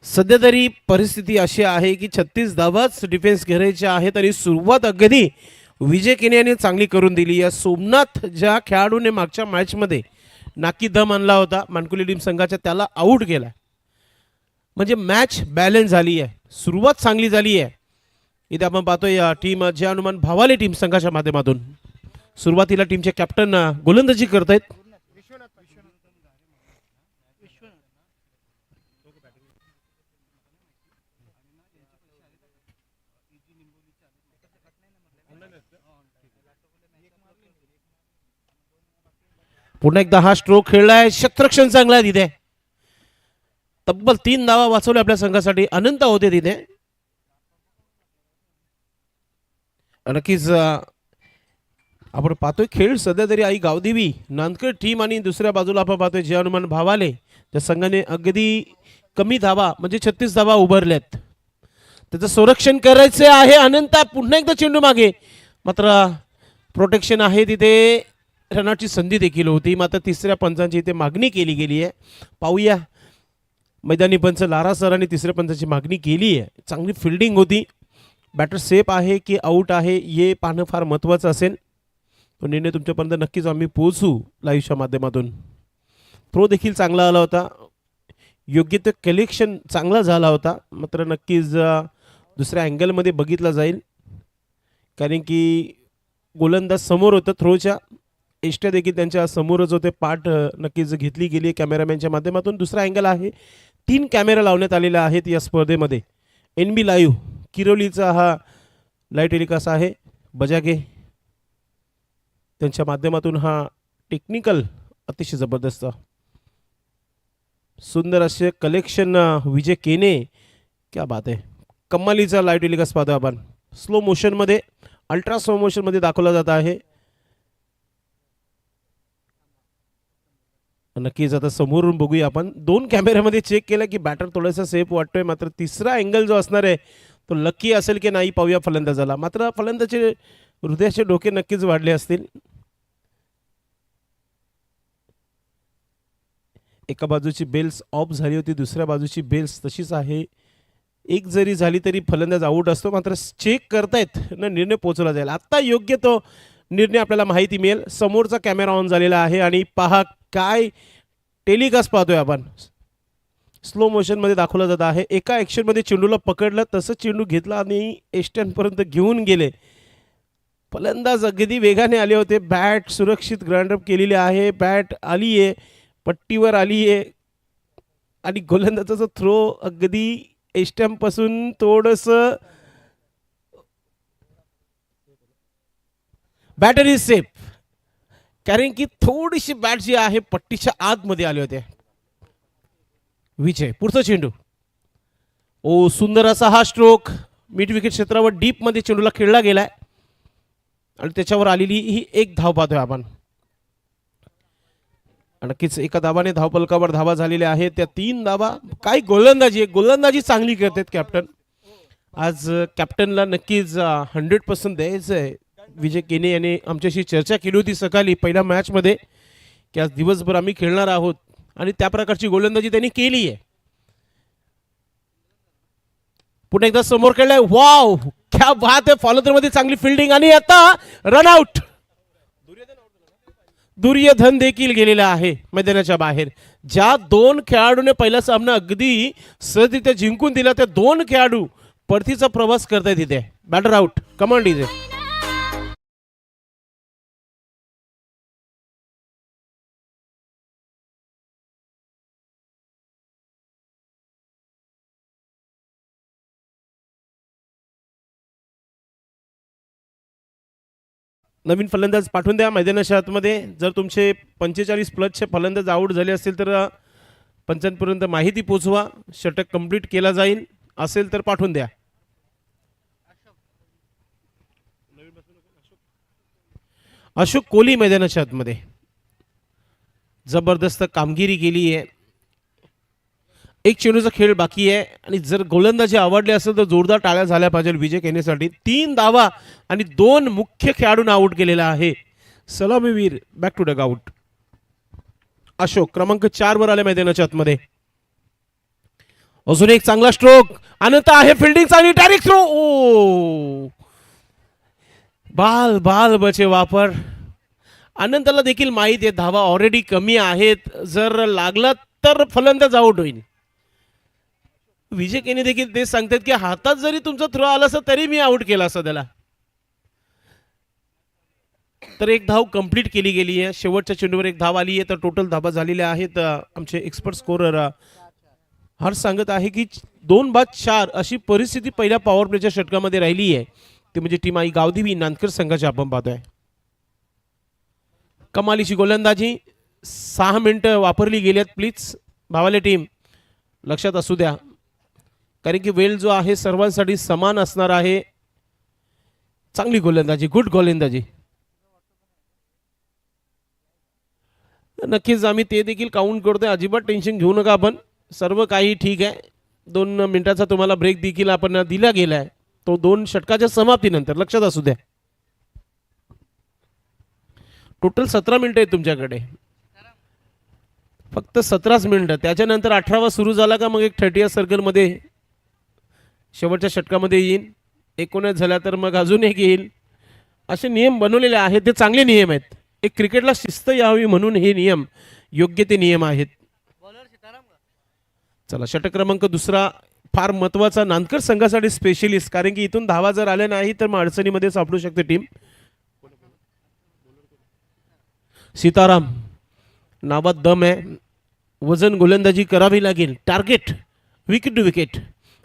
सध्या तरी परिस्थिती अशी आहे की 36 धावाच डिफेन्स करायचे आहेत आणि सुरुवात अगदी विजय केने यांनी चांगली करून दिली. या सोमनाथ ज्या खेळाडूने मागच्या मॅचमध्ये नाकी दम आणला होता मानकुली टीम संघाच्या, त्याला आऊट केला. म्हणजे मॅच बॅलन्स झाली आहे. सुरुवात चांगली झाली आहे इथे आपण पाहतोय टीम जय हनुमान भावाले टीम संघाच्या माध्यमातून सुरुवातीला टीमचे कॅप्टन गोलंदाजी करतायत. पुन्हा एकदा हा स्ट्रोक खेळलाय. क्षेत्ररक्षण चांगला आहे तिथे. तब्बल 3 धावा वाचवल्या आपल्या संघासाठी. अनंत होते तिथे. नक्कीच आपण पाहतोय खेळ सध्या तरी आई गावदेवी नांदकर टीम आणि दुसऱ्या बाजूला आपण पाहतोय जय हनुमान भावाले त्या संघाने अगदी कमी धावा म्हणजे 36 धावा उभारल्यात. त्याचं संरक्षण करायचे आहे. अनंत पुन्हा एकदा चेंडू मागे. मात्र प्रोटेक्शन आहे तिथे. रनाची संधी देखील होती. मात्र तिसऱ्या पंचांची इथे मागणी केली गेली आहे. पाहूया मैदानी पंच लारा सरांनी तिसऱ्या पंचाची मागणी केली आहे. चांगली फिल्डिंग होती. बॅटर सेफ आहे की आऊट आहे हे पाहणं फार महत्त्वाचं असेल. तो निर्णय तुमच्यापर्यंत नक्कीच आम्ही पोहोचू लाईव्हच्या माध्यमातून. थ्रो देखील चांगला आला होता. योग्य ते कलेक्शन चांगला झाला होता. मात्र नक्कीच दुसऱ्या अँगलमध्ये बघितला जाईल कारण की गोलंदाज समोर होतं. थ्रोच्या एष्ट्या देखील त्यांच्या समोरच होते. पाठ नक्कीच घेतली गेली कॅमेरामॅनच्या माध्यमातून. दुसरा अँगल आहे. 3 कॅमेरा लावण्यात आलेले आहेत या स्पर्धेमध्ये. NB लाईव्ह किरोलीचा हा लाईव्ह टेलिकास्ट आहे. बजागे त्यांच्या माध्यमातून हा टेक्निकल अतिशय जबरदस्त सुंदर असे कलेक्शन विजय केने. क्या बात आहे. कमालीचा लाईव्ह टेलिकास्ट पाहतो आपण. स्लो मोशनमध्ये अल्ट्रा स्लो मोशनमध्ये दाखवला जात आहे. नक्कीच आता समोरून बघूया आपण. 2 कॅमेऱ्यामध्ये चेक केलं की बॅटर थोडासा सेफ वाटतोय. मात्र तिसरा अँगल जो असणार आहे तो लकी असेल की नाही पाहूया फलंदाजाला. मात्र फलंदाचे हृदयाचे डोके नक्कीच वाढले असतील. एका बाजूची बेल्स ऑफ झाली होती. दुसऱ्या बाजूची बेल्स तशीच आहे. एक जरी झाली तरी फलंदाज आऊट असतो. मात्र चेक करतायत ना निर्णय पोहोचवला जाईल. आत्ता योग्य तो निर्णय आपल्याला माहिती मिळेल. समोरचा कॅमेरा ऑन झालेला आहे आणि पहा काय टेलिकास्ट पाहतोय आपण. स्लो मोशनमध्ये दाखवलं जात आहे. एका ॲक्शनमध्ये चेंडूला पकडलं तसं चेंडू घेतला आणि एस्टॅनपर्यंत घेऊन गेले. फलंदाज अगदी वेगाने आले होते. बॅट सुरक्षित ग्राउंडअप केलेली आहे. बॅट आली आहे पट्टीवर आली आहे आणि गोलंदाजाचा थ्रो अगदी एस्टॅम्पपासून थोडंसं बॅटर इज सेफ कारण की थोडीशी बॅट जी आहे पट्टीच्या आतमध्ये आले होते. विजय पुढचा चेंडू. ओ सुंदर असा हा स्ट्रोक मिड विकेट क्षेत्रावर डीपमध्ये चेंडूला खेळला गेलाय आणि त्याच्यावर आलेली ही 1 धाव पाहतोय आपण. नक्कीच एका धावाने धावपलकावर धावा झालेल्या आहेत. त्या 3 धावा. काय गोलंदाजी चांगली करतात कॅप्टन. आज कॅप्टनला नक्कीच 100% द्यायचं आहे. विजय केने यांनी आमच्याशी चर्चा केली होती सकाळी पहिल्या मॅचमध्ये की आज दिवसभर आम्ही खेळणार आहोत आणि त्या प्रकारची गोलंदाजी त्यांनी केली आहे. पुन्हा एकदा समोर खेळलाय. वाव क्या बात आहे. फॉलोथ्रोमध्ये चांगली फिल्डिंग आणि आता रनआउट. दुर्योधन देखील गेलेला आहे मैदानाच्या बाहेर. ज्या 2 खेळाडूने पहिला सामना अगदी सहजरित्या जिंकून दिला त्या 2 खेळाडू परतीचा प्रवास करतायत तिथे. Batter out. कमांड इथे. नवीन फलंदाज पाठवून द्या मैदानाच्या आतमध्ये. जर तुमचे 45+ फलंदाज आऊट झाले असतील तर पंचांपर्यंत माहिती पोचवा. षटक कंप्लीट केला जाईल. असेल तर पाठवून द्या. अशोक कोहली मैदानाच्या आतमध्ये जबरदस्त कामगिरी केली आहे. एक चेंडूचा खेळ बाकी आहे आणि जर गोलंदाजी आवडले असेल तर जोरदार टाळ्या झाल्या पाहिजे विजय केनेसाठी. 3 धावा आणि 2 मुख्य खेळाडूंना आऊट केलेला आहे. सलामीवीर back to dugout. Ashok क्रमांक 4 वर आले मैदानाच्या आतमध्ये. अजून एक चांगला स्ट्रोक. अनंत आहे. फिल्डिंग चांगली. Direct throw. ओ बाल बचे वापर. अनंतला देखील माहिती आहे धावा ऑलरेडी कमी आहेत. जर लागला तर फलंदाज आऊट होईल. विजय केने देखील तेच सांगतात की हातात जरी तुमचा थ्रो आला असता तरी मी आउट केला असता त्याला. तर एक धाव कंप्लीट केली गेली आहे. शेवटच्या चेंडूवर एक धाव आली आहे. तर टोटल धावा झालेल्या आहेत. आमचे एक्सपर्ट स्कोरर हर्ष सांगत आहे की 2-4 अशी परिस्थिती पहिल्या पॉवर प्लेच्या षटकामध्ये राहिली आहे. ते म्हणजे टीम आई गावदेवी नांदकर संघाची आपण पाहतोय. कमालीची गोलंदाजी 6 मिनिटं वापरली गेली आहेत. प्लीज भावाले टीम लक्षात असू द्या, कारण की वेळ जो आहे सर्वांसाठी समान असणार आहे. चांगली गोलंदाजी, गुड गोलंदाजी. नक्कीच आम्ही ते देखील काउंट करतोय. अजिबात टेन्शन घेऊ नका आपण. सर्व काही ठीक आहे. 2 मिनिटाचा तुम्हाला ब्रेक देखील आपण दिला गेला आहे. तो 2 षटकाच्या समाप्तीनंतर लक्षात असू द्या. टोटल 17 मिनिटं आहेत तुमच्याकडे. फक्त 17च मिनिटं. त्याच्यानंतर 18वा सुरू झाला का मग एक 30 सर्कलमध्ये शेवटच्या षटकामध्ये येईल. 19 झाला तर मग अजून एक येईल. असे नियम बनवलेले आहेत. ते चांगले नियम आहेत. एक क्रिकेटला शिस्त यावी म्हणून हे नियम योग्य ते नियम आहेत. चला षटक क्रमांक दुसरा फार महत्त्वाचा नांदकर संघासाठी स्पेशलिस्ट, कारण की इथून धावा जर आल्या नाही तर मग अडचणीमध्ये सापडू शकते टीम. सीताराम नावात दम आहे. वजन गोलंदाजी करावी लागेल. टार्गेट विकेट टू विकेट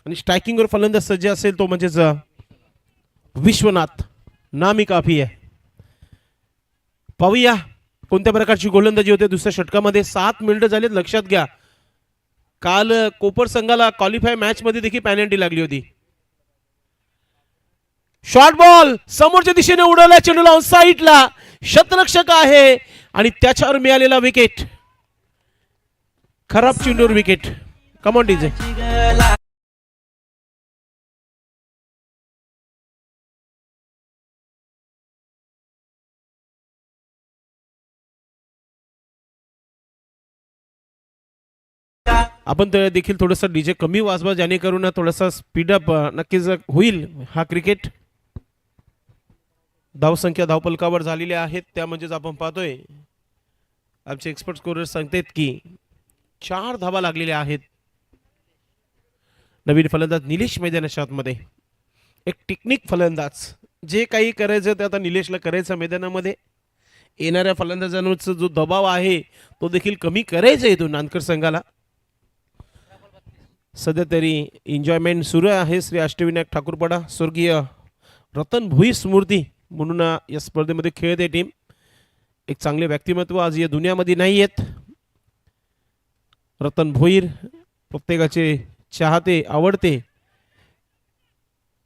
आणि स्ट्रायकिंगवर फलंदाज सज्ज असेल तो म्हणजेच विश्वनाथ. नामी काफी आहे. पाहूया कोणत्या प्रकारची गोलंदाजी होते दुसऱ्या षटकामध्ये. 7 मिनिटं झालेत. लक्षात घ्या काल कोपर संघाला क्वालिफाय मॅच मध्ये देखील पॅनल्टी लागली होती. शॉर्ट बॉल समोरच्या दिशेने उडवला. चेंडूला ऑन साईडला शतरक्षक आहे आणि त्याच्यावर मिळालेला विकेट. खराब चेंडूवर विकेट. Come on DJ. आपण देखील थोडंसं डीजे कमी वाजवा जेणेकरून थोडासा स्पीडअप नक्कीच होईल हा क्रिकेट. धावसंख्या धावपलकावर झालेल्या आहेत. त्या म्हणजेच आपण पाहतोय आमचे एक्सपर्ट स्कोरर सांगतात की 4 धावा लागलेल्या आहेत. नवीन फलंदाज निलेश मैदानाच्या आतमध्ये. एक टेक्निक फलंदाज. जे काही करायचं ते आता निलेशला करायचं मैदानामध्ये. येणाऱ्या फलंदाजांचा जो दबाव आहे तो देखील कमी करायचा येतो नांदकर संघाला. सध्या तरी एन्जॉयमेंट सुरू आहे. श्री अष्टविनायक ठाकूरपाडा स्वर्गीय रतन भुई स्मृती म्हणून या स्पर्धेमध्ये खेळते टीम. एक चांगले व्यक्तिमत्व आज या दुनियामध्ये नाही आहेत. रतन भोईर प्रत्येकाचे चाहते आवडते.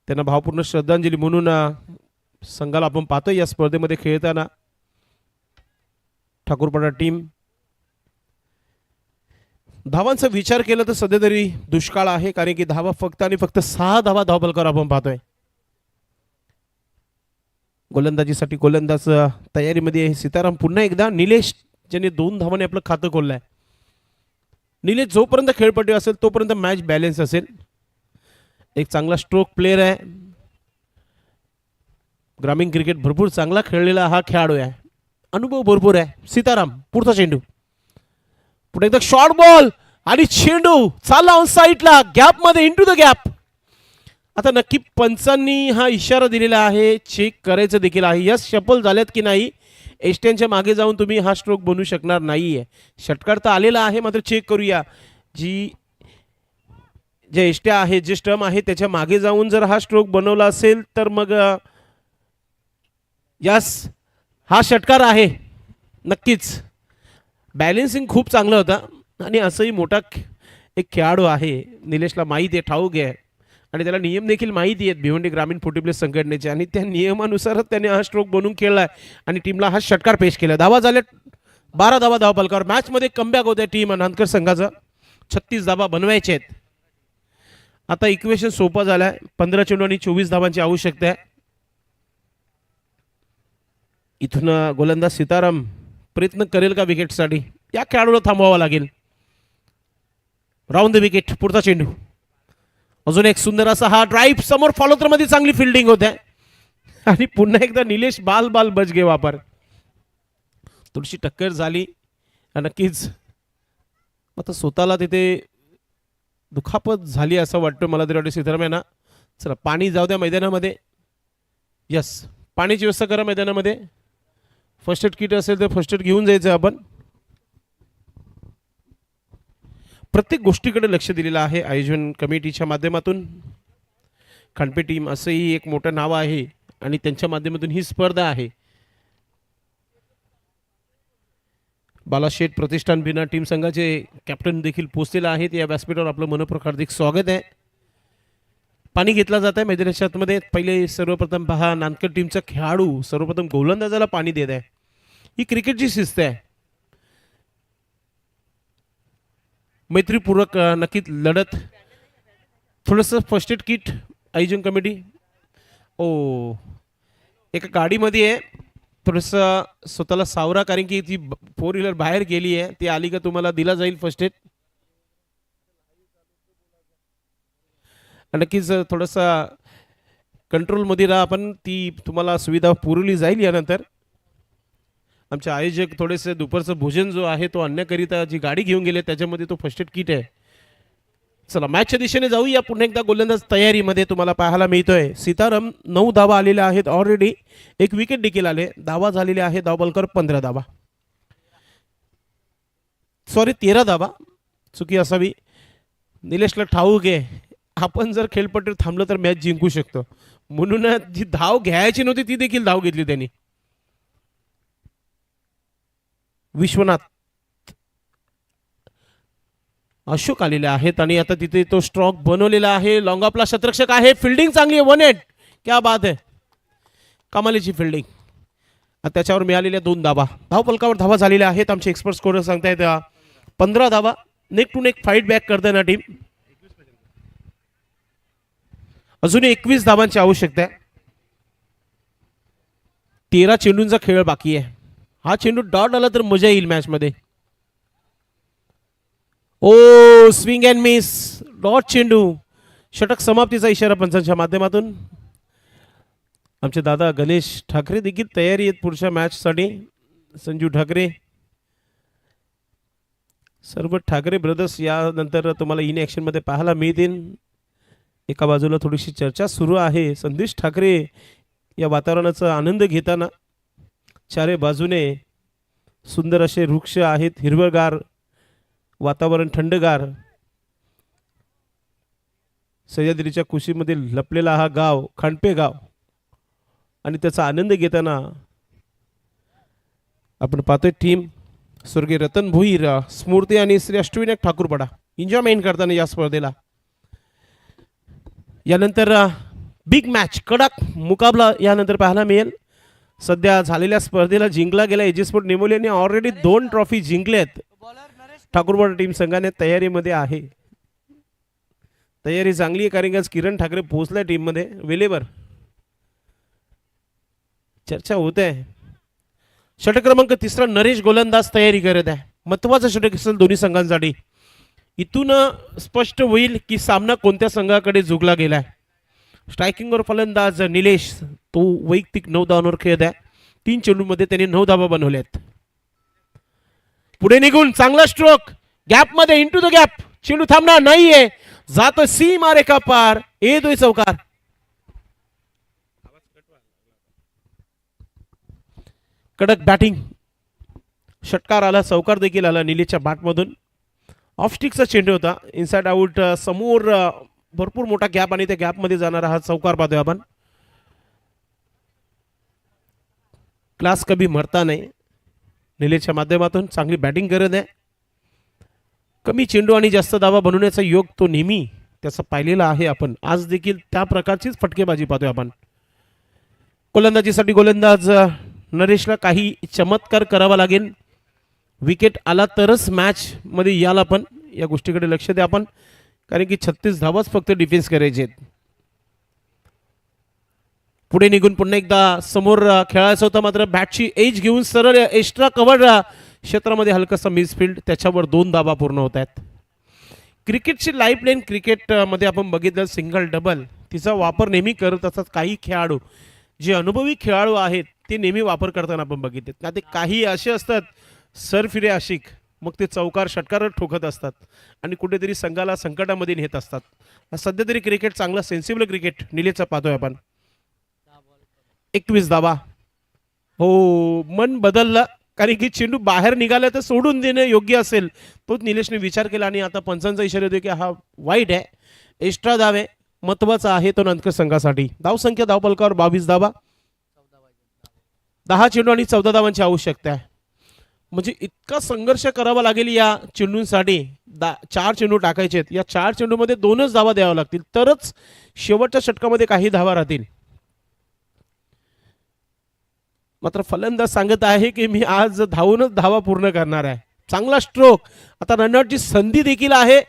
त्यांना भावपूर्ण श्रद्धांजली म्हणून संघाला आपण पाहतोय या स्पर्धेमध्ये खेळताना. ठाकूरपाडा टीम धावांचा विचार केला तर सध्या तरी दुष्काळ आहे, कारण की धावा फक्त आणि फक्त 6 धावा धावपलकावर आपण पाहतोय. गोलंदाजीसाठी गोलंदाज तयारीमध्ये आहे. सीताराम पुन्हा एकदा. निलेश ज्याने 2 धावांनी आपलं खातं खोललंय. निलेश जोपर्यंत खेळपट्टी असेल तोपर्यंत मॅच बॅलन्स असेल. एक चांगला स्ट्रोक प्लेअर आहे. ग्रामीण क्रिकेट भरपूर चांगला खेळलेला हा खेळाडू आहे. अनुभव भरपूर आहे. सीताराम पुढचा चेंडू. पुढे एकदा शॉर्ट बॉल आणि चेंडू चालला ऑन साईडला गॅप मध्ये इंटू द गॅप. आता नक्की पंचांनी हा इशारा दिलेला आहे. चेक करायचं देखील आहे. यस शफल झाल्यात की नाही. एस्ट्यांच्या मागे जाऊन तुम्ही हा स्ट्रोक बनवू शकणार नाहीये. षटकार तर आलेला आहे मात्र चेक करूया. जे एस्ट्या आहे जे स्टंप आहे त्याच्या मागे जाऊन जर हा स्ट्रोक बनवला असेल तर मग यस हा षटकार आहे. नक्कीच बॅलेन्सिंग खूप चांगलं होतं आणि असंही मोठा एक खेळाडू आहे. निलेशला माहिती आहे, ठाऊक आहे आणि त्याला नियम देखील माहिती आहेत भिवंडी ग्रामीण फुटीप्ले संघटनेचे आणि त्या नियमानुसारच त्याने हा स्ट्रोक बनवून खेळलाय आणि टीमला हा षटकार पेश केला. धावा झाल्या 12 धावा धावपलकावर. मॅचमध्ये कमबॅक होत्या टीम नांदकर संघाचा. 36 धावा बनवायचे आहेत. आता इक्वेशन सोपं झालंय. 15 चेंडू आणि 24 धावांची आवश्यकता आहे. इथून गोलंदाज सीताराम प्रयत्न करेल का विकेटसाठी. या खेळाडूला थांबवावं लागेल. Round the wicket. पुढचा चेंडू. अजून एक सुंदर असा हा ड्राईव्ह. समोर फॉलोथ्रो मध्ये चांगली फिल्डिंग होते आणि पुन्हा एकदा निलेश बाल बच गे वापर. थोडीशी टक्कर झाली नक्कीच. आता स्वतःला तिथे दुखापत झाली असं वाटतं मला तरी वाटतं सीताराम यांना. चला पाणी जाऊ द्या मैदानामध्ये. यस, पाण्याची व्यवस्था करा मैदानामध्ये. फर्स्ट एड किट असेल तर फर्स्ट एड घेऊन जायचं आपण. प्रत्येक गोष्टीकडे लक्ष दिलेलं आहे आयोजन कमिटीच्या माध्यमातून. खांडपे टीम असंही एक मोठं नाव आहे आणि त्यांच्या माध्यमातून ही स्पर्धा आहे. बालाशेठ प्रतिष्ठान बिना टीम संघाचे कॅप्टन देखील पोहोचलेले आहेत या व्यासपीठावर. आपलं मनपूर्वक हार्दिक स्वागत आहे. पाणी घेतला जात आहे मैदानाच्या आतमध्ये. पहिले सर्वप्रथम पहा नानकर टीमचा खेळाडू सर्वप्रथम गोलंदाजाला पाणी देत आहे. ही क्रिकेटची शिस्त आहे. मैत्रीपूर्वक नक्कीच लढत. थोडंसं फर्स्ट एड किट आयोजन कमिटी. ओ एका गाडीमध्ये आहे. थोडंसं स्वतःला सावरा कारण की ती 4 व्हीलर बाहेर गेली आहे. ती आली का तुम्हाला दिला जाईल फर्स्ट एड. नक्कीच थोडंसं कंट्रोलमध्ये राहा आपण. ती तुम्हाला सुविधा पुरवली जाईल यानंतर. आमचे आयोजक थोडेसे दुपारचं भोजन जो आहे तो आणण्याकरिता जी गाडी घेऊन गेले त्याच्यामध्ये तो फर्स्ट एड किट आहे. चला मॅचच्या दिशेने जाऊया. पुन्हा एकदा गोलंदाज तयारीमध्ये तुम्हाला पाहायला मिळतोय. सीताराम 9 धावा आलेल्या आहेत ऑलरेडी. एक विकेट देखील आले. धावा झालेले आहे धावबलकर 15 धावा. सॉरी 13 धावा चुकी असावी. निलेशला ठाऊक आहे आपण जर खेळपट्टीवर थांबलो तर मॅच जिंकू शकतो म्हणून जी धाव घ्यायची नव्हती ती देखील धाव घेतली त्यांनी. विश्वनाथ अशोक आलेले आहेत आणि आता तिथे तो स्ट्रोक बनवलेला आहे. लॉंग ऑफला शतरक्षक आहे. फिल्डिंग चांगली आहे. 1 8 क्या बात आहे. कमालीची फिल्डिंग. त्याच्यावर मिळालेल्या 2 धावा. धावपलकावर धावा झालेल्या आहेत. आमचे एक्सपर्ट स्कोर सांगतायत 15 धावा. Neck to neck fight back करताना टीम. अजून 21 धावांची आवश्यकता आहे. 13 चेंडूंचा खेळ बाकी आहे. हा चेंडू डॉट आला तर मजा येईल मॅच मध्ये. ओ स्विंग अँड मिस. डॉट चेंडू. षटक समाप्तीचा इशारा पंचांच्या माध्यमातून. आमचे दादा गणेश ठाकरे देखील तयारी आहेत पुढच्या मॅचसाठी. संजू ठाकरे सर्व ठाकरे ब्रदर्स यानंतर तुम्हाला इन ॲक्शनमध्ये पाहायला मिळतील. एका बाजूला थोडीशी चर्चा सुरू आहे. संदेश ठाकरे या वातावरणाचा आनंद घेताना. चारे बाजूने सुंदर असे वृक्ष आहेत. हिरवगार वातावरण थंडगार. सह्याद्रीच्या कुशीमध्ये लपलेला हा गाव खांडपे गाव आणि त्याचा आनंद घेताना आपण पाहतोय टीम स्वर्गीय रतन भोईर स्मृती आणि श्री अष्टविनायक ठाकूरपाडा एन्जॉयमेंट करताना या स्पर्धेला. यानंतर बिग मॅच कडक मुकाबला यानंतर पाहायला मिळेल. सध्या झालेल्या स्पर्धेला जिंकला गेला एजिस्पोर्ट निमोली यांनी ऑलरेडी 2 ट्रॉफी जिंकल्यात. ठाकूरवाडा टीम संघाने तयारीमध्ये आहे. तयारी चांगली आहे कारण आज किरण ठाकरे पोहोचलाय टीम मध्ये वेळेवर. चर्चा होत आहे. षटक क्रमांक 3 नरेश गोलंदाज तयारी करत आहे. महत्वाचं षटक असेल दोन्ही संघांसाठी. इथून स्पष्ट होईल की सामना कोणत्या संघाकडे झुकला गेलाय. स्ट्रायकिंगवर फलंदाज निलेश तो वैयक्तिक 9 धावांवर खेळत आहे. 3 चेंडूमध्ये त्याने 9 धावा बनवल्यात. पुढे निघून चांगला स्ट्रोक गॅप मध्ये इंटू द गॅप. चेंडू थांबणार नाहीये. जातो सीमा रेखा पार. येतोय चौकार. कडक बॅटिंग. षटकार आला. चौकार देखील आला निलेशच्या बॅटमधून. ऑफ स्टिकचा चेंडू होता. Inside out. समोर भरपूर मोठा गॅप आणि त्या गॅपमध्ये जाणारा हा चौकार पाहतोय आपण. क्लास कभी मरता नाही. निलेशच्या माध्यमातून चांगली बॅटिंग करत आहे. कमी चेंडू आणि जास्त धावा बनवण्याचा योग तो नेहमी त्याचा पाहिलेला आहे आपण. आज देखील त्या प्रकारचीच फटकेबाजी पाहतोय आपण. गोलंदाजीसाठी गोलंदाज नरेशला काही चमत्कार करावा लागेल. विकेट आला तरच मॅच मध्ये याल आपण. या गोष्टीकडे लक्ष द्या आपण कारण की 36 धावाच फक्त डिफेन्स करायचे आहेत. पुढे निघून पुन्हा एकदा समोर खेळायचं होतं मात्र बॅटची एज घेऊन सरळ एक्स्ट्रा कव्हर क्षेत्रामध्ये हलकासा मिसफिल्ड. त्याच्यावर 2 धावा पूर्ण होत आहेत. क्रिकेटची लाईफ लाईन क्रिकेटमध्ये आपण बघितलं सिंगल डबल तिचा वापर नेहमी करत असतात. काही खेळाडू जे अनुभवी खेळाडू आहेत ते नेहमी वापर करताना आपण बघितले. ना ते काही असे असतात सरफिरे आशिक मग ते चौकार षटकार ठोकत असतात आणि कुठेतरी संघाला संकटामध्ये नेत असतात. सध्या तरी क्रिकेट चांगला सेन्सिबल क्रिकेट निलेशचा पाहतोय आपण. 21 धावा. हो, मन बदललं कारण की चेंडू बाहेर निघाला तर सोडून देणं योग्य असेल तोच निलेशने विचार केला आणि आता पंचांचा इशारा होतो की हा वाईट आहे, एक्स्ट्रा धाव आहे, महत्वाचा आहे तो नंतर संघासाठी. धावसंख्या धावपलकावर 22 धावा, 10 चेंडू आणि 14 धावांची आवश्यकता आहे. म्हणजे इतका संघर्ष करावा लागेल या चेंडूंसाठी. 4 चेंडू टाकायचे आहेत, या 4 चेंडूमध्ये 2च धावा द्याव्या लागतील तरच शेवटच्या षटकामध्ये काही धावा राहतील. मात्र फलंदाज सांगत आहे की मी आज धावूनच धावा पूर्ण करणार आहे. चांगला स्ट्रोक. आता रनआउटची संधी देखील आहे.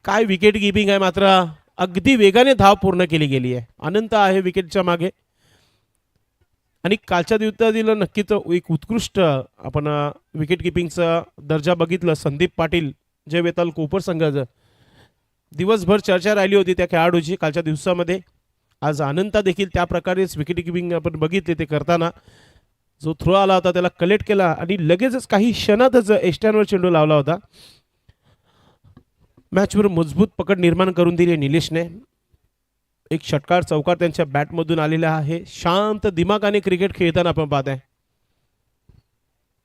काय विकेट किपिंग आहे. मात्र अगदी वेगाने धाव पूर्ण केली गेली आहे. अनंत आहे विकेटच्या मागे आणि कालच्या दिवसातील नक्कीच एक उत्कृष्ट आपण विकेट किपिंगचा दर्जा बघितलं. संदीप पाटील जे वेताल कोपर संघाचं दिवसभर चर्चा राहिली होती त्या खेळाडूची कालच्या दिवसामध्ये. आज अनंता देखील त्या प्रकारेच विकेट किपिंग आपण बघितले ते करताना. जो थ्रो आला होता त्याला कलेक्ट केला आणि लगेचच काही क्षणातच एस्टॅनवर चेंडू लावला होता. मॅचवर मजबूत पकड निर्माण करून दिली निलेशने. एक षटकार चौकार त्यांच्या बॅटमधून आलेला आहे. शांत दिमागाने क्रिकेट खेळताना आपण पाहत आहे.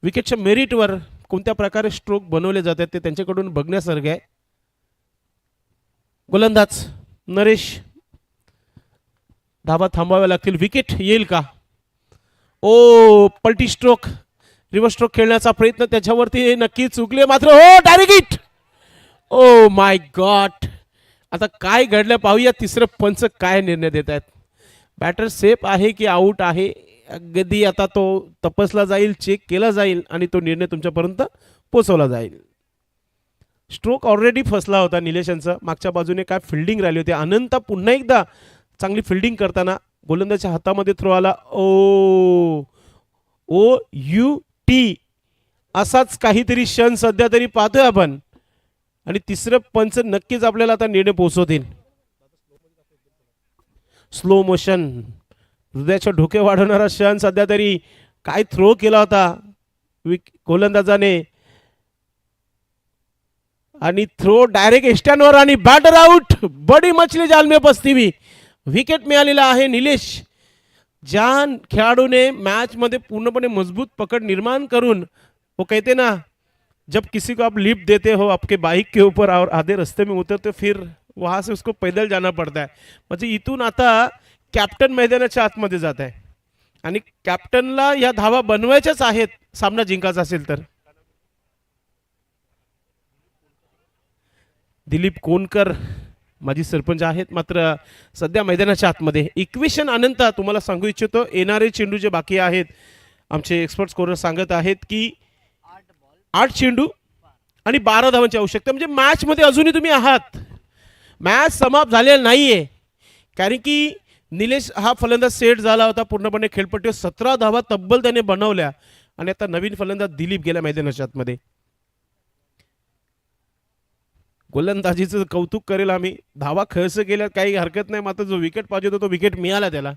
विकेटच्या मेरिटवर कोणत्या प्रकारे स्ट्रोक बनवले जातात ते त्यांच्याकडून बघण्यासारखे आहे. गोलंदाज नरेश. धावा थांबवाव्या लागतील. विकेट येईल का. ओ, पलटी स्ट्रोक, रिव्हर्स स्ट्रोक खेळण्याचा प्रयत्न त्याच्यावरती नक्की चुकले मात्र हो direct hit. Oh my God. आता काय घडलं पाहूया. तिसरं पंच काय निर्णय देत आहेत. बॅटर सेफ आहे की आऊट आहे अगदी आता तो तपासला जाईल, चेक केला जाईल आणि तो निर्णय तुमच्यापर्यंत पोहोचवला जाईल. स्ट्रोक ऑलरेडी फसला होता निलेशांचा. मागच्या बाजूने काय फिल्डिंग राहिली होती. अनंत पुन्हा एकदा चांगली फिल्डिंग करताना गोलंदाजच्या हातामध्ये थ्रो आला. ओ यू टी असाच काहीतरी क्षण सध्या तरी पाहतोय आपण आणि तिसरं पंच नक्कीच आपल्याला आता निर्णय पोहोचवतील. स्लो मोशन, हृदयाचे ढोके वाढवणारा क्षण सध्या तरी. काय थ्रो केला होता गोलंदाजाने आणि थ्रो डायरेक्ट एस्टॅनवर आणि बॅटर आउट. बडी मछली जाल में फसती हुई. विकेट मिळालेला आहे निलेश. ज्या खेळाडूने मॅच मध्ये पूर्णपणे मजबूत पकड निर्माण करून वो कहते ना जब किसी को आप लिफ्ट देते हो आपके बाइक के ऊपर और आधे रास्ते में उतरते फिर वहां से उसको पैदल जाना पड़ता है. म्हणजे इथून आता कॅप्टन मैदानाच्या आतमध्ये जात आहे आणि कॅप्टनला या धावा बनवायच्याच आहेत सामना जिंकायचा असेल तर. दिलीप कोणकर माजी सरपंच आहेत मात्र सध्या मैदानाच्या आतमध्ये. इक्वेशन अनंत तुम्हाला सांगू इच्छितो येणारे चेंडू जे बाकी आहेत आमचे एक्सपर्ट स्कोरर सांगत आहेत की 8 चेंडू आणि 12 धावांची आवश्यकता. म्हणजे मॅच मध्ये अजूनही तुम्ही आहात. मॅच समाप्त झालेला नाहीये कारण की निलेश हा फलंदाज सेट झाला होता पूर्णपणे खेळपट्टीवर. 17 धावा तब्बल त्याने बनवल्या आणि आता नवीन फलंदाज दिलीप गेला मैदानाच्या आतमध्ये. गोलंदाजीचं कौतुक करेल आम्ही. धावा खर्च केल्यात काही हरकत नाही मात्र जो विकेट पाहिजे होता तो विकेट मिळाला त्याला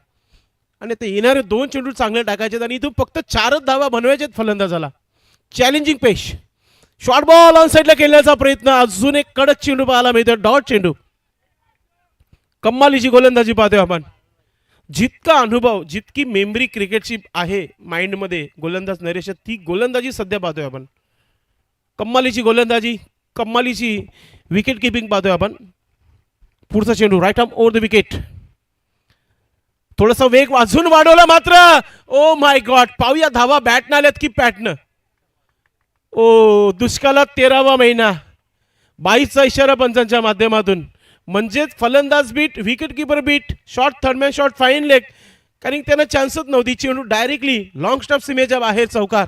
आणि ते येणारे 2 चेंडू चांगले टाकायचे आणि इथून फक्त 4च धावा बनवायचे फलंदाजाला. चॅलेंजिंग पेश. शॉर्ट बॉल ऑन साईडला खेळण्याचा प्रयत्न. अजून एक कडक चेंडू पाहायला मिळतो. डॉट चेंडू. कमालीची गोलंदाजी पाहतोय आपण. जितका अनुभव जितकी मेमरी क्रिकेटची आहे माइंडमध्ये गोलंदाज नरेश ती गोलंदाजी सध्या पाहतोय आपण. कमालीची गोलंदाजी, कमालीची विकेट किपिंग पाहतोय आपण. पुढचा चेंडू right arm over the wicket. थोडासा वेग अजून वाढवला मात्र ओ माय गॉड. पाहूया धावा बॅटनं आल्यात की पॅटनं. ओ दुष्काळात 13वा महिना. 22चा इशारा पंचांच्या माध्यमातून. म्हणजेच फलंदाज beat, wicket keeper beat, short third man short fine leg कारण त्यांना चान्सच नव्हती. चेंडू डायरेक्टली लॉंग स्टॉप सीमेच्या बाहेर चौकार.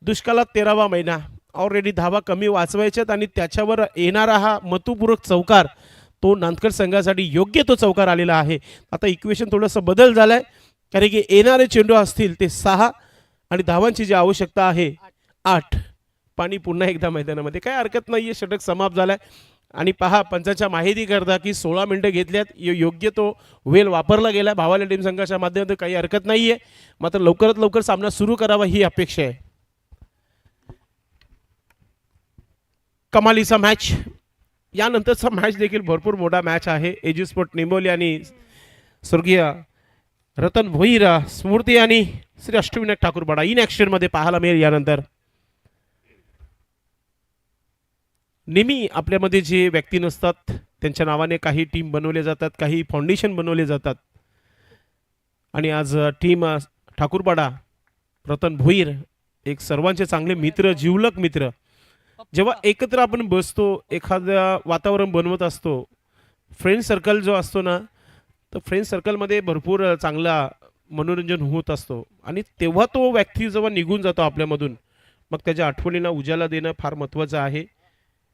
दुष्काळात 13वा महिना. ऑलरेडी धावा कमी वाचवायच्यात आणि त्याच्यावर येणारा हा मतूपूर्वक चौकार तो नांदकर संघासाठी योग्य तो चौकार आलेला आहे. आता इक्वेशन थोडंसं बदल झालाय कारण की येणारे चेंडू असतील ते 6 आणि धावांची जी आवश्यकता आहे 8. पाणी पुन्हा एकदा मैदानामध्ये. काय हरकत नाहीये. षटक समाप्त झालाय आणि पहा पंचाच्या माहिती करता की 16 मिनिटं घेतल्यात. योग्य तो वेळ वापरला गेला भावाला टीम संघाच्या माध्यमातून. काही हरकत नाहीये मात्र लवकरात लवकर सामना सुरू करावा ही अपेक्षा आहे. कमालीचा मॅच. यानंतरचा मॅच देखील भरपूर मोठा मॅच आहे. एजी स्पोर्ट निंबोली आणि स्वर्गीय रतन भोईर स्मृती आणि श्री अष्टविनायक ठाकूरपाडा इन ॲक्शन मध्ये पाहायला मिळेल. यानंतर नेहमी आपल्यामध्ये जे व्यक्ती नसतात त्यांच्या नावाने काही टीम बनवले जातात, काही फाउंडेशन बनवले जातात. आणि आज टीम ठाकूरपाडा रतन भोईर एक सर्वांचे चांगले मित्र, जिवलग मित्र. जेव्हा एकत्र आपण बसतो, एखाद्या वातावरण बनवत असतो, फ्रेंड सर्कल जो असतो ना, तर फ्रेंड सर्कलमध्ये भरपूर चांगला मनोरंजन होत असतो. आणि तेव्हा तो व्यक्ती जेव्हा निघून जातो आपल्यामधून, मग त्याच्या आठवणींना उजाला देणं फार महत्त्वाचं आहे.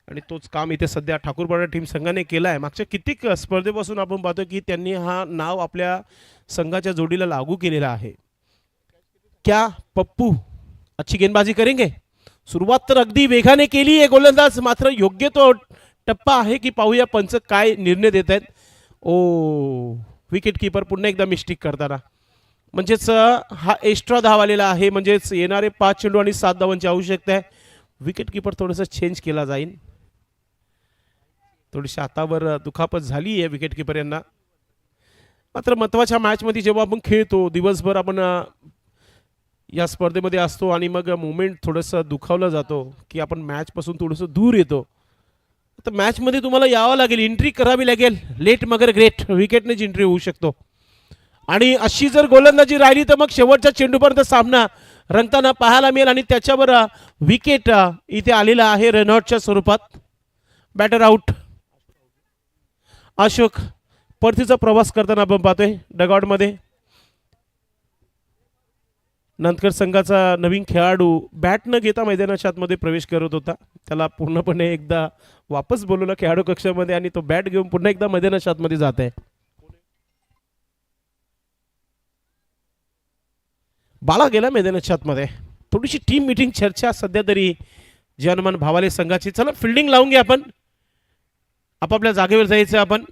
आणि तोच काम इथे सध्या ठाकूरपाडा टीम संघाने केला आहे. मागच्या कित्येक स्पर्धेपासून आपण पाहतो की त्यांनी हा नाव आपल्या संघाच्या जोडीला लागू केलेला आहे. क्या पप्पू अच्छी गेंदबाजी करेंगे. सुरुवात तर अगदी वेगाने केली आहे गोलंदाज, मात्र योग्य तो टप्पा आहे की पाहूया पंच काय निर्णय देत आहेत. ओ विकेट कीपर पुन्हा एकदा मिस्टेक करताना, म्हणजेच हा एक्स्ट्रा धाव आलेला आहे. म्हणजेच येणारे 5 चेंडू आणि 7 धावांची आवश्यकता आहे. विकेट कीपर थोडंसं चेंज केला जाईल. थोडीशी हातावर दुखापत झाली आहे विकेट कीपर यांना. मात्र महत्त्वाच्या मॅचमध्ये जेव्हा आपण खेळतो, दिवसभर आपण या स्पर्धेमध्ये असतो आणि मग मुवमेंट थोडंसं दुखावलं जातो की आपण मॅचपासून थोडंसं दूर येतो. तर मॅचमध्ये तुम्हाला यावं लागेल, एंट्री करावी लागेल. लेट मगर ग्रेट, विकेटनेच एंट्री होऊ शकतो. आणि अशी जर गोलंदाजी राहिली तर मग शेवटच्या चेंडूपर्यंत सामना रंगताना पाहायला मिळेल. आणि त्याच्यावर विकेट इथे आलेला आहे रनआउटच्या स्वरूपात. Batter out. अशोक परतीचा प्रवास करताना आपण पाहतोय डगआउटमध्ये. नंदकर संघाचा नवीन खेळाडू बॅट न घेता मैदानाच्या आतमध्ये प्रवेश करत होता. त्याला पूर्णपणे एकदा वापस बोलवलं खेळाडू कक्षामध्ये आणि तो बॅट घेऊन पुन्हा एकदा मैदानाच्या आतमध्ये जात आहे. बाला गेला मैदानाच्या आतमध्ये. थोडीशी टीम मीटिंग चर्चा सध्या तरी जे हनुमान भावाले संघाची. चला फिल्डिंग लावून घ्या, आपण आपापल्या जागेवर जायचं आपण.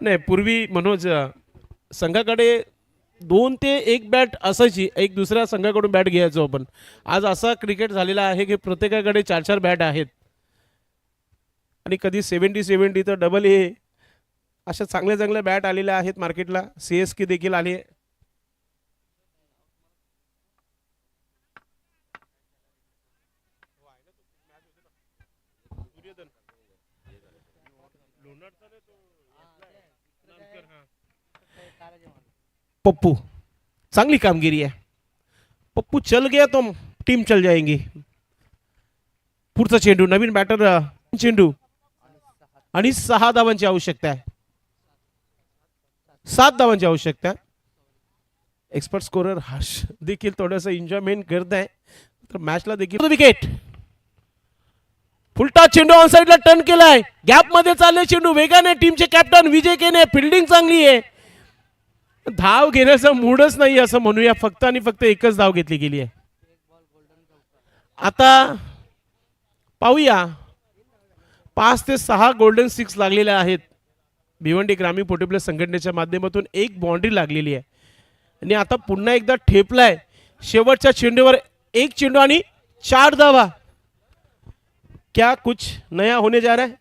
नाही, पूर्वी मनोज संघाकडे 2 ते 1 बॅट असायची, एक दुसऱ्या संघाकडून बॅट घ्यायचो आपण. आज असा क्रिकेट झालेला आहे की प्रत्येकाकडे 4-4 बॅट आहेत. आणि कधी 70-70 तर डबल ए अशा चांगल्या चांगल्या बॅट आलेल्या आहेत मार्केटला. CSK देखील आली आहे. पप्पू चांगली कामगिरी आहे. पप्पू चल गया तो टीम चल जाएंगी. पुढचा चेंडू, नवीन बॅटर चेंडू आणि 6 धावांची आवश्यकता आहे. 7 धावांची आवश्यकता आहे. एक्सपर्ट स्कोरर हर्ष देखील थोडंसं एन्जॉयमेंट करत आहे. तर मॅचला देखील विकेट. फुलटा चेंडू ऑन साइडला टर्न केलाय. गॅप मध्ये चालले चेंडू वेगाने. टीमचे कॅप्टन विजय केने. फिल्डिंग चांगली आहे. धाव घेण्याचा मूडच नाही असं म्हणूया. फक्त आणि फक्त एकच धाव घेतली गेली आहे. आता पाहूया 5 ते 6 गोल्डन 6 लागलेले आहेत. भिवंडी ग्रामीण पोटेप्ले संघटनेच्या माध्यमातून एक बाउंड्री लागलेली आहे. आणि आता पुन्हा एकदा ठेपलाय. शेवटच्या चेंडूवर 1 चेंडू आणि 4 धावा. क्या कुछ नया होने जा रहा है.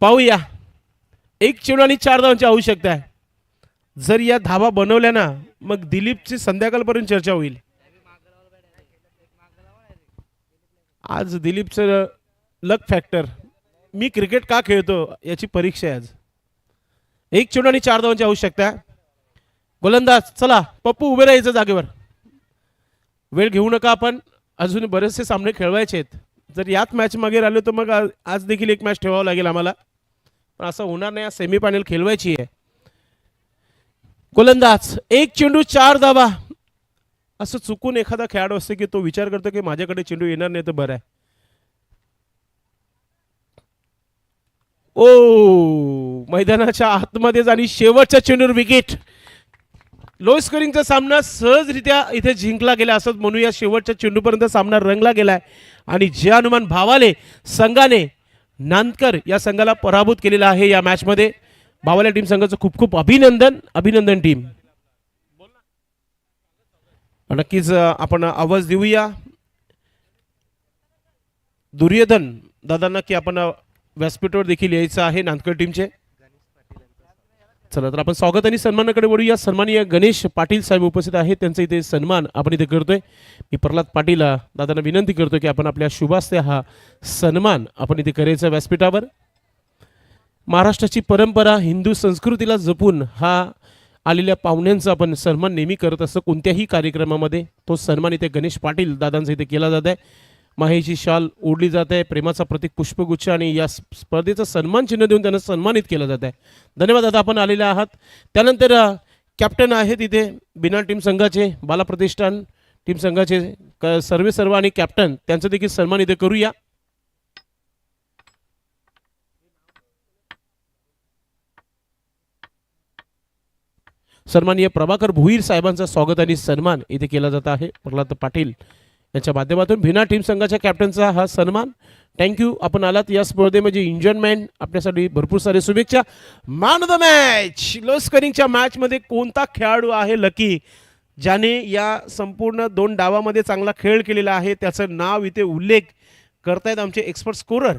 पाहूया. 1 चेंडू आणि 4 धावांची आवश्यकता आहे. जर या धावा बनवल्या ना, मग दिलीपची संध्याकाळपर्यंत चर्चा होईल. आज दिलीपचं लक फॅक्टर, मी क्रिकेट का खेळतो याची परीक्षा आहे आज. 1 चेंडू आणि 4 धावांची आवश्यकता आहे. गोलंदाज चला पप्पू उभे राहायचं जागेवर. वेळ घेऊ नका, आपण अजून बरेचसे सामने खेळवायचे आहेत. जर याच मॅच मागे राहिलो तर मग आज देखील एक मॅच ठेवावं लागेल आम्हाला. पण असं होणार नाही. सेमीफायनल खेळवायची आहे. गोलंदाज 1 चेंडू 4 धावा. असं चुकून एखादा खेळाडू असते की तो विचार करतो की माझ्याकडे चेंडू येणार नाही तर बरं आहे. ओ मैदानाच्या आतमध्येच आणि शेवटच्या चेंडूवर विकेट. लो स्कोरिंगचा सामना सहजरित्या इथे जिंकला गेला असंच म्हणूया. शेवटच्या चेंडूपर्यंत सामना रंगला गेलाय आणि जे हनुमान भावाले संघाने नांदकर या संघाला पराभूत केलेला आहे या मॅचमध्ये. भावाले टीम संघाचं खूप खूप अभिनंदन. अभिनंदन टीम. नक्कीच आपण आवाज देऊया दुर्योधन दादांना की आपण व्यासपीठावर देखील यायचं आहे नांदखेड टीमचे. चला तर आपण स्वागत आणि सन्मानाकडे वळूया. सन्माननीय गणेश पाटील साहेब उपस्थित आहेत, त्यांचा इथे सन्मान आपण इथे करतोय. मी प्रल्हाद पाटील दादांना विनंती करतो की आपण आपल्या शुभास्ते हा सन्मान आपण इथे करायचा व्यासपीठावर. महाराष्ट्राची परंपरा हिंदू संस्कृतीला जपून हा आलेल्या पाहुण्यांचा आपण सन्मान नेहमी करत असतो कोणत्याही कार्यक्रमामध्ये. तो सन्मान इथे गणेश पाटील दादांचा इथे केला जात आहे. माहेची शाल ओढली जात आहे, प्रेमाचा प्रतीक पुष्पगुच्छ आणि या स्पर्धेचं सन्मान चिन्ह देऊन त्यांना सन्मानित केलं जात आहे. धन्यवाद दादा, आपण आलेले आहात. त्यानंतर कॅप्टन आहेत इथे बिना टीम संघाचे, बाला प्रतिष्ठान टीम संघाचे सर्व आणि कॅप्टन त्यांचं देखील सन्मान इथे करूया. सन्माननीय प्रभाकर भुईर साहेबांचा स्वागत आणि सन्मान इथे केला जात आहे. प्रल्हाद पाटील यांच्या माध्यमातून भिना टीम संघाच्या कॅप्टनचा हा सन्मान. थँक्यू, आपण आलात या स्पर्धेमध्ये. एन्जॉयमेंट आपल्यासाठी भरपूर सारे शुभेच्छा. Man of the match, low स्कोरिंगच्या मॅचमध्ये कोणता खेळाडू आहे लकी ज्याने या संपूर्ण 2 डावामध्ये चांगला खेळ केलेला आहे, त्याचं नाव इथे उल्लेख करतायत आमचे एक्सपर्ट स्कोरर.